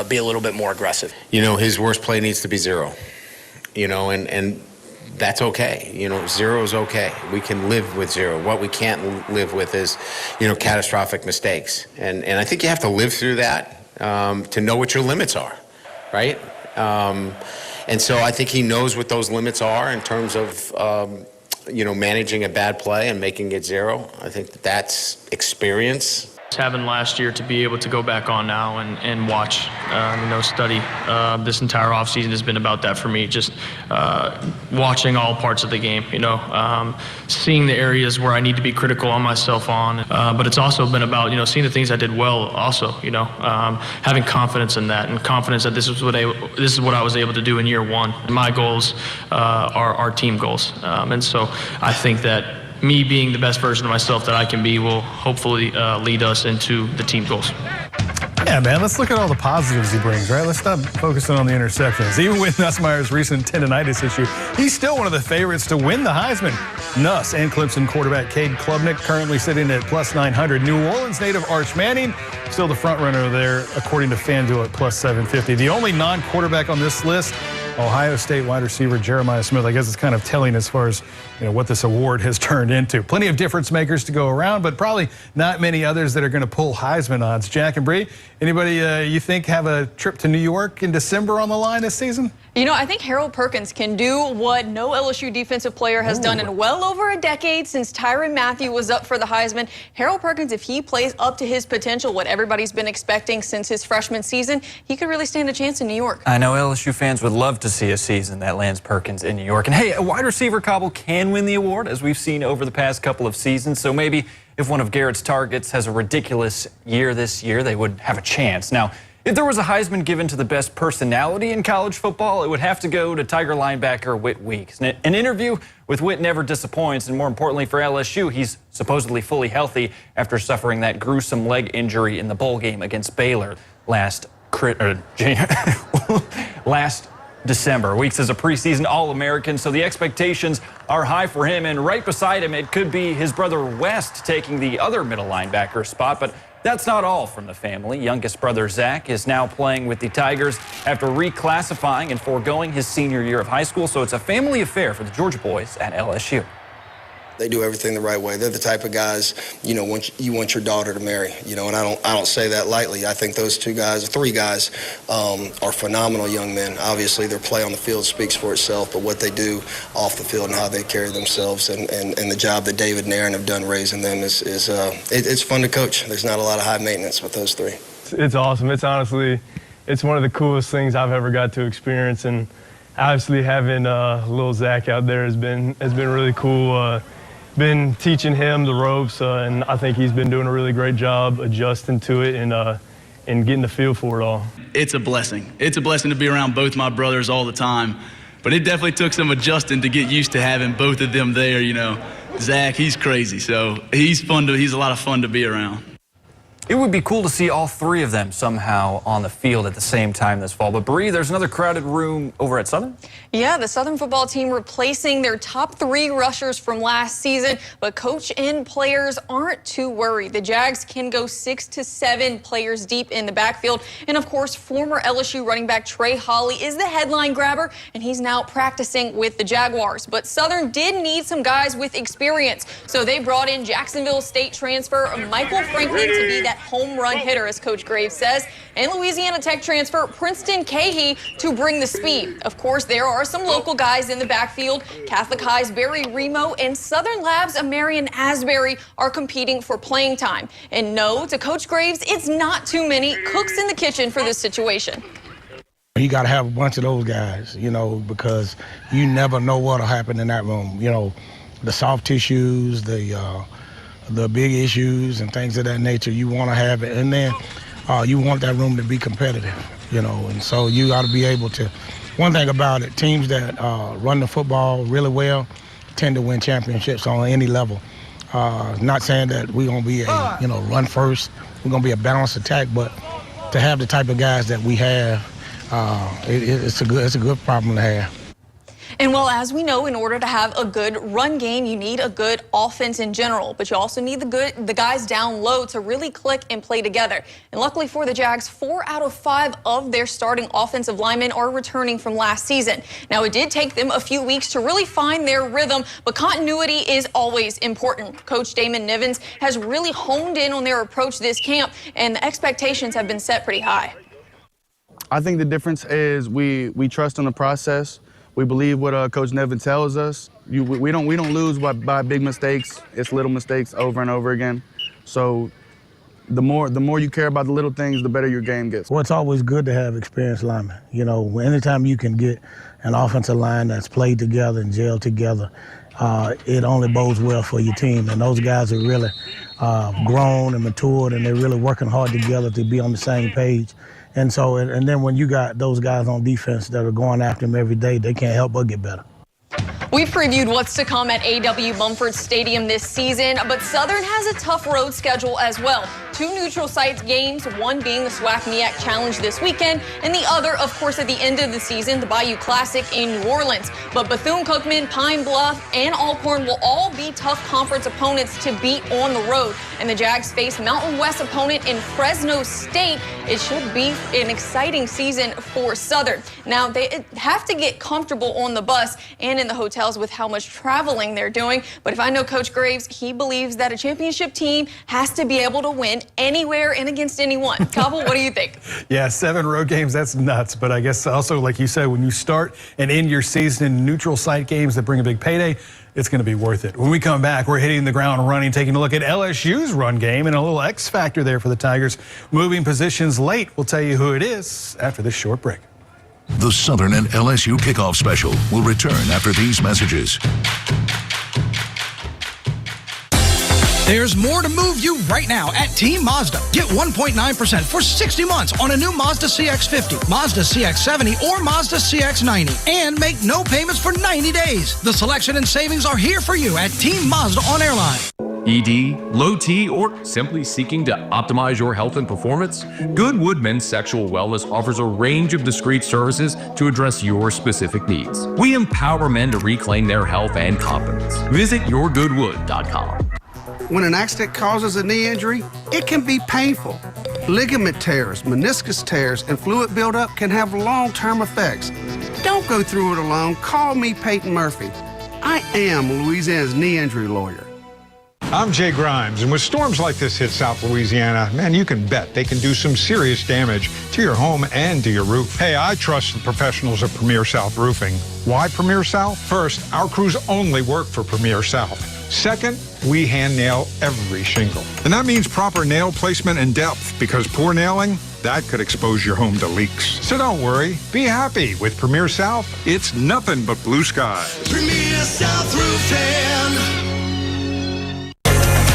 be a little bit more aggressive. You know, his worst play needs to be 0, you know, and that's okay. You know, 0 is okay. We can live with 0. What we can't live with is, you know, catastrophic mistakes. And I think you have to live through that to know what your limits are, right? And so I think he knows what those limits are in terms of, you know, managing a bad play and making it 0. I think that's experience. Having last year to be able to go back on now and watch, you know, study this entire offseason has been about that for me. Just watching all parts of the game, you know, seeing the areas where I need to be critical on myself on. But it's also been about, you know, seeing the things I did well also, you know, having confidence in that and confidence that this is what I was able to do in year 1. My goals are team goals. And so I think that me being the best version of myself that I can be will hopefully lead us into the team goals. Yeah, man, let's look at all the positives he brings, right? Let's stop focusing on the interceptions. Even with Nussmeier's recent tendonitis issue, he's still one of the favorites to win the Heisman. Nuss and Clemson quarterback Cade Klubnik currently sitting at plus 900. New Orleans native Arch Manning still the front runner there, according to FanDuel at plus 750. The only non-quarterback on this list, Ohio State wide receiver Jeremiah Smith. I guess it's kind of telling as far as, you know, what this award has turned into. Plenty of difference makers to go around, but probably not many others that are going to pull Heisman odds. Jack and Bree, anybody you think have a trip to New York in December on the line this season? You know, I think Harold Perkins can do what no LSU defensive player has done in well over a decade since Tyrann Mathieu was up for the Heisman. Harold Perkins, if he plays up to his potential, what everybody's been expecting since his freshman season, he could really stand a chance in New York. I know LSU fans would love to see a season that lands Perkins in New York. And hey, a wide receiver Cobble can win the award, as we've seen over the past couple of seasons. So maybe if one of Garrett's targets has a ridiculous year this year, they would have a chance. Now, if there was a Heisman given to the best personality in college football, it would have to go to Tiger linebacker Whit Weeks. An interview with Whit never disappoints, and more importantly for LSU, he's supposedly fully healthy after suffering that gruesome leg injury in the bowl game against Baylor last December. Weeks is a preseason All-American, so the expectations are high for him, and right beside him, it could be his brother West taking the other middle linebacker spot, but that's not all from the family. Youngest brother Zach is now playing with the Tigers after reclassifying and foregoing his senior year of high school, so it's a family affair for the Georgia boys at LSU. They do everything the right way. They're the type of guys, you know, you want your daughter to marry, you know, and I don't say that lightly. I think those three guys are phenomenal young men. Obviously, their play on the field speaks for itself, but what they do off the field and how they carry themselves and the job that David and Aaron have done raising them it's fun to coach. There's not a lot of high maintenance with those three. It's awesome. It's honestly, it's one of the coolest things I've ever got to experience, and obviously having little Zach out there has been really cool. Been teaching him the ropes, and I think he's been doing a really great job adjusting to it and getting the feel for it all. It's a blessing. It's a blessing to be around both my brothers all the time, but it definitely took some adjusting to get used to having both of them there. You know, Zach, he's crazy, so he's a lot of fun to be around. It would be cool to see all three of them somehow on the field at the same time this fall. But Bree, there's another crowded room over at Southern? Yeah, the Southern football team replacing their top 3 rushers from last season, but coach and players aren't too worried. The Jags can go 6 to 7 players deep in the backfield. And of course, former LSU running back Trey Holly is the headline grabber, and he's now practicing with the Jaguars. But Southern did need some guys with experience, so they brought in Jacksonville State transfer Michael Franklin to be that home run hitter, as Coach Graves says, and Louisiana Tech transfer Princeton Cahey to bring the speed. Of course, there are some local guys in the backfield. Catholic High's Barry Remo and Southern Labs' Marion Asbury are competing for playing time. And no, to Coach Graves, it's not too many cooks in the kitchen for this situation. You got to have a bunch of those guys, you know, because you never know what'll happen in that room. You know, the soft tissues, the big issues and things of that nature, you want to have it. And then you want that room to be competitive, you know, and so you got to be able to. One thing about it, teams that run the football really well tend to win championships on any level. Not saying that we're going to be a, run first, we're going to be a balanced attack, but to have the type of guys that we have, it's a good problem to have. And well, as we know, in order to have a good run game, you need a good offense in general, but you also need the guys down low to really click and play together. And luckily for the Jags, 4 out of 5 of their starting offensive linemen are returning from last season. Now, it did take them a few weeks to really find their rhythm, but continuity is always important. Coach Damon Nivens has really honed in on their approach this camp, and the expectations have been set pretty high. I think the difference is we trust in the process. We believe what Coach Nevin tells us. We don't lose by big mistakes. It's little mistakes over and over again. So the more you care about the little things, the better your game gets. Well, it's always good to have experienced linemen. You know, anytime you can get an offensive line that's played together and gelled together, it only bodes well for your team. And those guys are really grown and matured, and they're really working hard together to be on the same page. And so, and then when you got those guys on defense that are going after them every day, they can't help but get better. We've previewed what's to come at A.W. Mumford Stadium this season, but Southern has a tough road schedule as well. 2 neutral site games, one being the SWAC-MEAC Challenge this weekend, and the other, of course, at the end of the season, the Bayou Classic in New Orleans. But Bethune-Cookman, Pine Bluff, and Alcorn will all be tough conference opponents to beat on the road. And the Jags face Mountain West opponent in Fresno State. It should be an exciting season for Southern. Now, they have to get comfortable on the bus and in the hotels with how much traveling they're doing. But if I know Coach Graves, he believes that a championship team has to be able to win anywhere and against anyone. Cobble, what do you think? Yeah, 7 road games, that's nuts. But I guess also, like you said, when you start and end your season in neutral site games that bring a big payday, it's going to be worth it. When we come back, we're hitting the ground running, taking a look at LSU's run game and a little X factor there for the Tigers. Moving positions late. We'll tell you who it is after this short break. The Southern and LSU kickoff special will return after these messages. There's more to move you right now at Team Mazda. Get 1.9% for 60 months on a new Mazda CX-50, Mazda CX-70, or Mazda CX-90. And make no payments for 90 days. The selection and savings are here for you at Team Mazda on Airline. ED, low T, or simply seeking to optimize your health and performance? Goodwood Men's Sexual Wellness offers a range of discreet services to address your specific needs. We empower men to reclaim their health and confidence. Visit yourgoodwood.com. When an accident causes a knee injury, it can be painful. Ligament tears, meniscus tears, and fluid buildup can have long-term effects. Don't go through it alone. Call me Peyton Murphy. I am Louisiana's knee injury lawyer. I'm Jay Grimes, and when storms like this hit South Louisiana, man, you can bet they can do some serious damage to your home and to your roof. Hey, I trust the professionals at Premier South Roofing. Why Premier South? First, our crews only work for Premier South. Second, we hand nail every shingle. And that means proper nail placement and depth, because poor nailing, that could expose your home to leaks. So don't worry, be happy. With Premier South, it's nothing but blue skies. Premier South Roofing.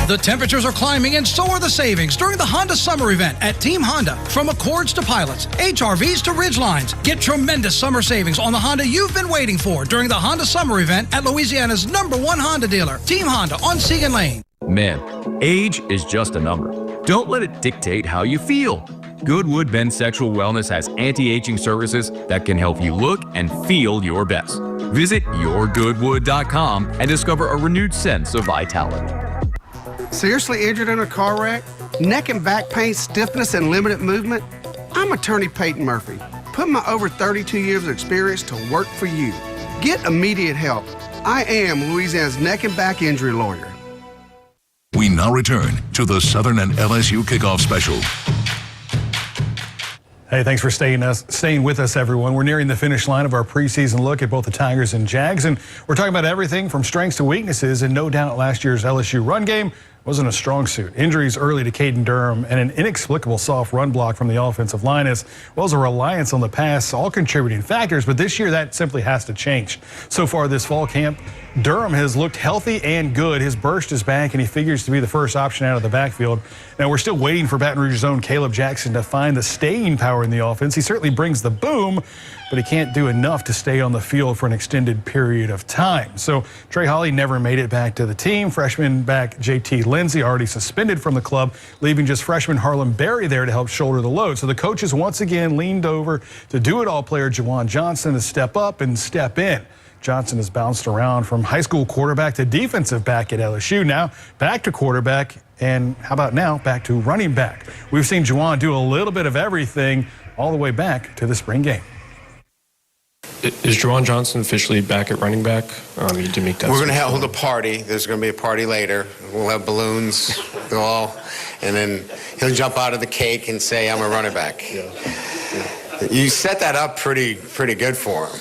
The temperatures are climbing and so are the savings during the Honda Summer Event at Team Honda. From Accords to Pilots, HRVs to Ridgelines. Get tremendous summer savings on the Honda you've been waiting for during the Honda Summer Event at Louisiana's #1 Honda dealer, Team Honda on Siegen Lane. Men, age is just a number. Don't let it dictate how you feel. Goodwood Men's Sexual Wellness has anti-aging services that can help you look and feel your best. Visit yourgoodwood.com and discover a renewed sense of vitality. Seriously injured in a car wreck? Neck and back pain, stiffness, and limited movement? I'm attorney Peyton Murphy. Put my over 32 years of experience to work for you. Get immediate help. I am Louisiana's neck and back injury lawyer. We now return to the Southern and LSU kickoff special. Hey, thanks for staying with us, everyone. We're nearing the finish line of our preseason look at both the Tigers and Jags, and we're talking about everything from strengths to weaknesses, and no doubt last year's LSU run game wasn't a strong suit. Injuries early to Caden Durham and an inexplicable soft run block from the offensive line, as well as a reliance on the pass, all contributing factors, but this year that simply has to change. So far this fall camp, Durham has looked healthy and good. His burst is back, and he figures to be the first option out of the backfield. Now, we're still waiting for Baton Rouge's own Caleb Jackson to find the staying power in the offense. He certainly brings the boom, but he can't do enough to stay on the field for an extended period of time. So Trey Holly never made it back to the team. Freshman back JT Lindsey already suspended from the club, leaving just freshman Harlem Berry there to help shoulder the load. So the coaches once again leaned over to do-it-all player Juwan Johnson to step up and step in. Johnson has bounced around from high school quarterback to defensive back at LSU, now back to quarterback, and how about now back to running back. We've seen Juwan do a little bit of everything all the way back to the spring game. Is Juwan Johnson officially back at running back? You did make that. We're going to hold a party. There's going to be a party later. We'll have balloons, and then he'll jump out of the cake and say, "I'm a running back." Yeah. You set that up pretty good for him.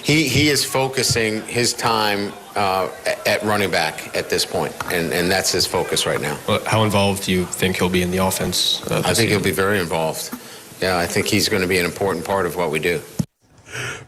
He is focusing his time at running back at this point, and that's his focus right now. Well, how involved do you think he'll be in the offense? I think he'll be very involved. Yeah, I think he's going to be an important part of what we do.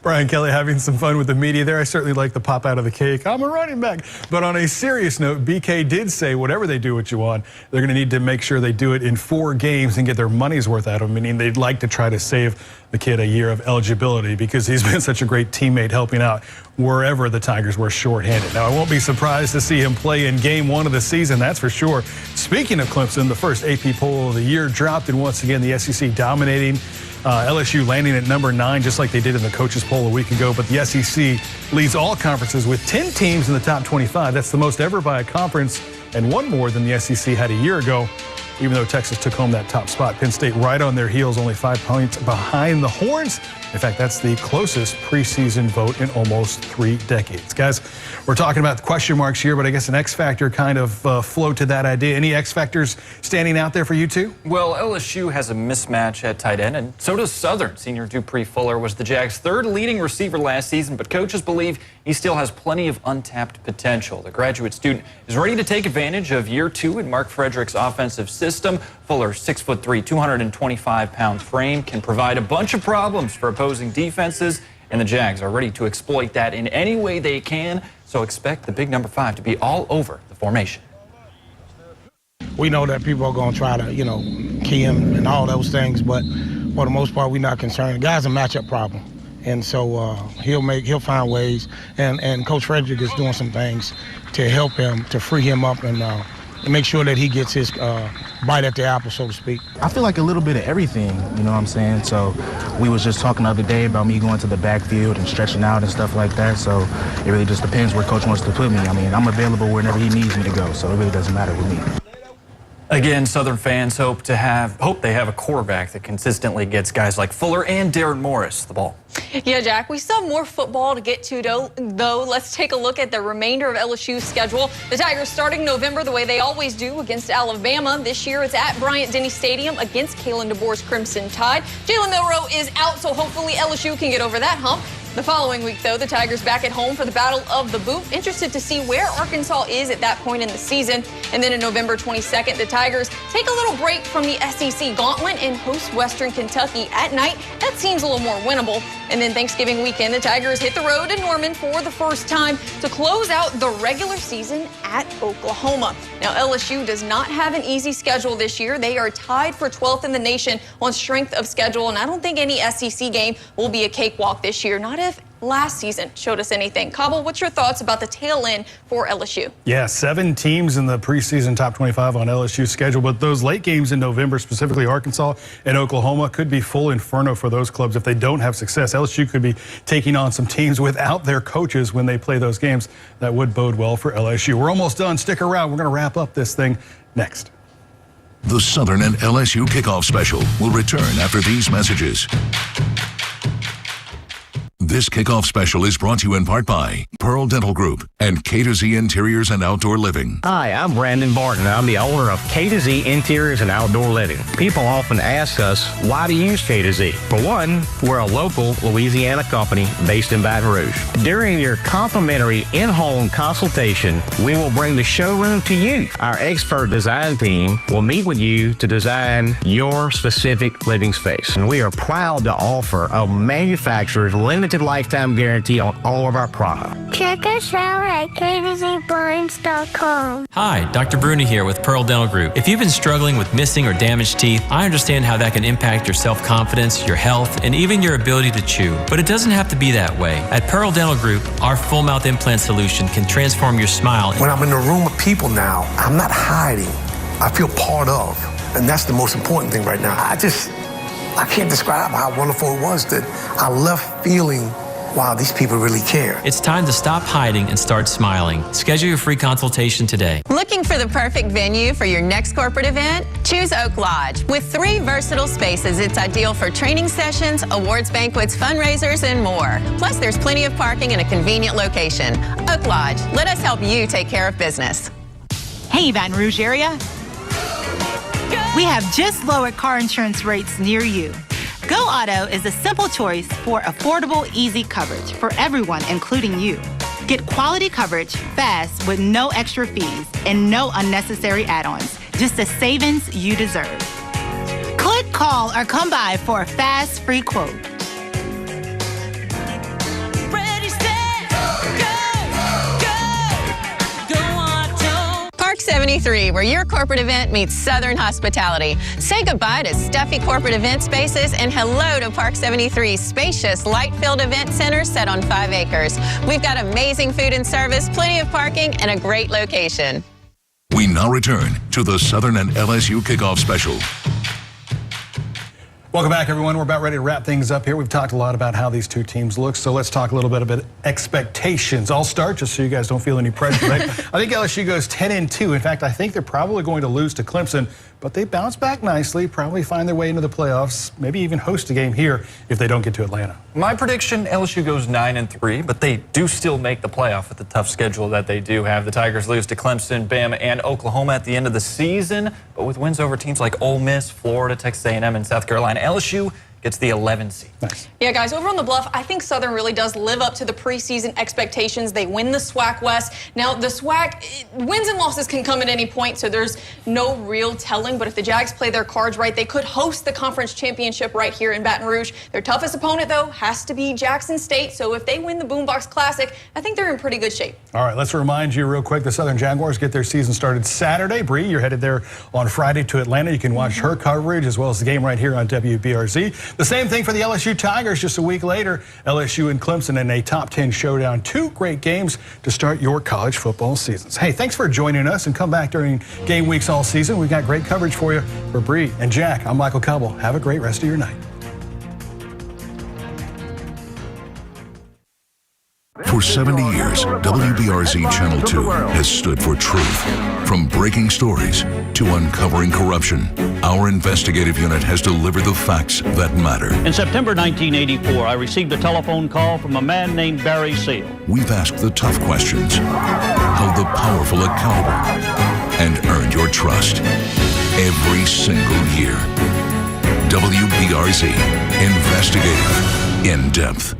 Brian Kelly having some fun with the media there. I certainly like the pop out of the cake. I'm a running back. But on a serious note, BK did say whatever they do with Juwan, they're going to need to make sure they do it in 4 games and get their money's worth out of him, meaning they'd like to try to save the kid a year of eligibility because he's been such a great teammate helping out wherever the Tigers were shorthanded. Now, I won't be surprised to see him play in game 1 of the season, that's for sure. Speaking of Clemson, the first AP poll of the year dropped, and once again, the SEC dominating. LSU landing at number 9, just like they did in the coaches poll a week ago. But the SEC leads all conferences with 10 teams in the top 25. That's the most ever by a conference, and 1 more than the SEC had a year ago. Even though Texas took home that top spot, Penn State right on their heels, only 5 points behind the Horns. In fact, that's the closest preseason vote in almost 3 decades. Guys, we're talking about the question marks here, but I guess an X factor kind of flow to that idea. Any X factors standing out there for you two? Well, LSU has a mismatch at tight end, and so does Southern. Senior Dupree Fuller was the Jags' 3rd leading receiver last season, but coaches believe he still has plenty of untapped potential. The graduate student is ready to take advantage of year 2 in Mark Frederick's offensive system. Fuller's 6'3", 225-pound frame can provide a bunch of problems for opposing defenses, and the Jags are ready to exploit that in any way they can, so expect the big number 5 to be all over the formation. We know that people are going to try to, key him and all those things, but for the most part, we're not concerned. The guy's a matchup problem, and so he'll find ways, and Coach Frederick is doing some things to help him, to free him up and make sure that he gets his bite at the apple, so to speak. I feel like a little bit of everything, you know what I'm saying? So we was just talking the other day about me going to the backfield and stretching out and stuff like that. So it really just depends where Coach wants to put me. I mean, I'm available whenever he needs me to go, so it really doesn't matter with me. Again, Southern fans hope they have a quarterback that consistently gets guys like Fuller and Darren Morris the ball. Yeah, Jack, we still have more football to get to, though. Let's take a look at the remainder of LSU's schedule. The Tigers starting November the way they always do against Alabama. This year it's at Bryant-Denny Stadium against Kalen DeBoer's Crimson Tide. Jalen Milroe is out, so hopefully LSU can get over that hump. The following week, though, the Tigers back at home for the Battle of the Boot. Interested to see where Arkansas is at that point in the season. And then on November 22nd, the Tigers take a little break from the SEC gauntlet and host Western Kentucky at night. That seems a little more winnable. And then Thanksgiving weekend, the Tigers hit the road in Norman for the first time to close out the regular season at Oklahoma. Now, LSU does not have an easy schedule this year. They are tied for 12th in the nation on strength of schedule, and I don't think any SEC game will be a cakewalk this year. Not if last season showed us anything. Cobble, what's your thoughts about the tail end for LSU? Yeah, 7 teams in the preseason top 25 on LSU's schedule, but those late games in November, specifically Arkansas and Oklahoma, could be full inferno for those clubs if they don't have success. LSU could be taking on some teams without their coaches when they play those games. That would bode well for LSU. We're almost done. Stick around. We're going to wrap up this thing next. The Southern and LSU kickoff special will return after these messages. This kickoff special is brought to you in part by Pearl Dental Group and K to Z Interiors and Outdoor Living. Hi, I'm Brandon Barton. I'm the owner of K to Z Interiors and Outdoor Living. People often ask us why to use K to Z. For one, we're a local Louisiana company based in Baton Rouge. During your complimentary in-home consultation, we will bring the showroom to you. Our expert design team will meet with you to design your specific living space. And we are proud to offer a manufacturer's limited lifetime guarantee on all of our products. Check us out at KTZBlinds.com. Hi, Dr. Bruni here with Pearl Dental Group. If you've been struggling with missing or damaged teeth, I understand how that can impact your self-confidence, your health, and even your ability to chew. But it doesn't have to be that way. At Pearl Dental Group, our full mouth implant solution can transform your smile. When I'm in a room with people now, I'm not hiding. I feel part of. And that's the most important thing right now. I can't describe how wonderful it was that I left feeling, wow, these people really care. It's time to stop hiding and start smiling. Schedule your free consultation today. Looking for the perfect venue for your next corporate event? Choose Oak Lodge. With 3 versatile spaces, it's ideal for training sessions, awards, banquets, fundraisers, and more. Plus, there's plenty of parking in a convenient location. Oak Lodge, let us help you take care of business. Hey, Baton Rouge area. We have just lowered car insurance rates near you. Go Auto is a simple choice for affordable, easy coverage for everyone, including you. Get quality coverage fast with no extra fees and no unnecessary add-ons. Just the savings you deserve. Click, call, or come by for a fast, free quote. Park 73, where your corporate event meets Southern hospitality. Say goodbye to stuffy corporate event spaces and hello to Park 73's spacious, light-filled event center set on 5 acres. We've got amazing food and service, plenty of parking, and a great location. We now return to the Southern and LSU kickoff special. Welcome back, everyone. We're about ready to wrap things up here. We've talked a lot about how these two teams look, so let's talk a little bit about expectations. I'll start just so you guys don't feel any pressure. Right? I think LSU goes 10-2. In fact, I think they're probably going to lose to Clemson, but they bounce back nicely, probably find their way into the playoffs, maybe even host a game here if they don't get to Atlanta. My prediction, LSU goes 9-3, but they do still make the playoff with the tough schedule that they do have. The Tigers lose to Clemson, Bama, and Oklahoma at the end of the season, but with wins over teams like Ole Miss, Florida, Texas A&M, and South Carolina, LSU gets the 11 seed. Nice. Yeah, guys, over on the Bluff, I think Southern really does live up to the preseason expectations. They win the SWAC West. Now, the SWAC, wins and losses can come at any point, so there's no real telling. But if the Jags play their cards right, they could host the conference championship right here in Baton Rouge. Their toughest opponent, though, has to be Jackson State. So if they win the Boombox Classic, I think they're in pretty good shape. All right, let's remind you real quick, the Southern Jaguars get their season started Saturday. Bree, you're headed there on Friday to Atlanta. You can watch her coverage as well as the game right here on WBRZ. The same thing for the LSU Tigers just a week later. LSU and Clemson in a top 10 showdown. 2 great games to start your college football seasons. Hey, thanks for joining us and come back during game weeks all season. We've got great coverage for you. For Bree and Jack, I'm Michael Cobble. Have a great rest of your night. For 70 years, WBRZ Channel 2 has stood for truth. From breaking stories to uncovering corruption, our investigative unit has delivered the facts that matter. In September 1984, I received a telephone call from a man named Barry Seal. We've asked the tough questions, held the powerful accountable, and earned your trust every single year. WBRZ, investigative, in depth.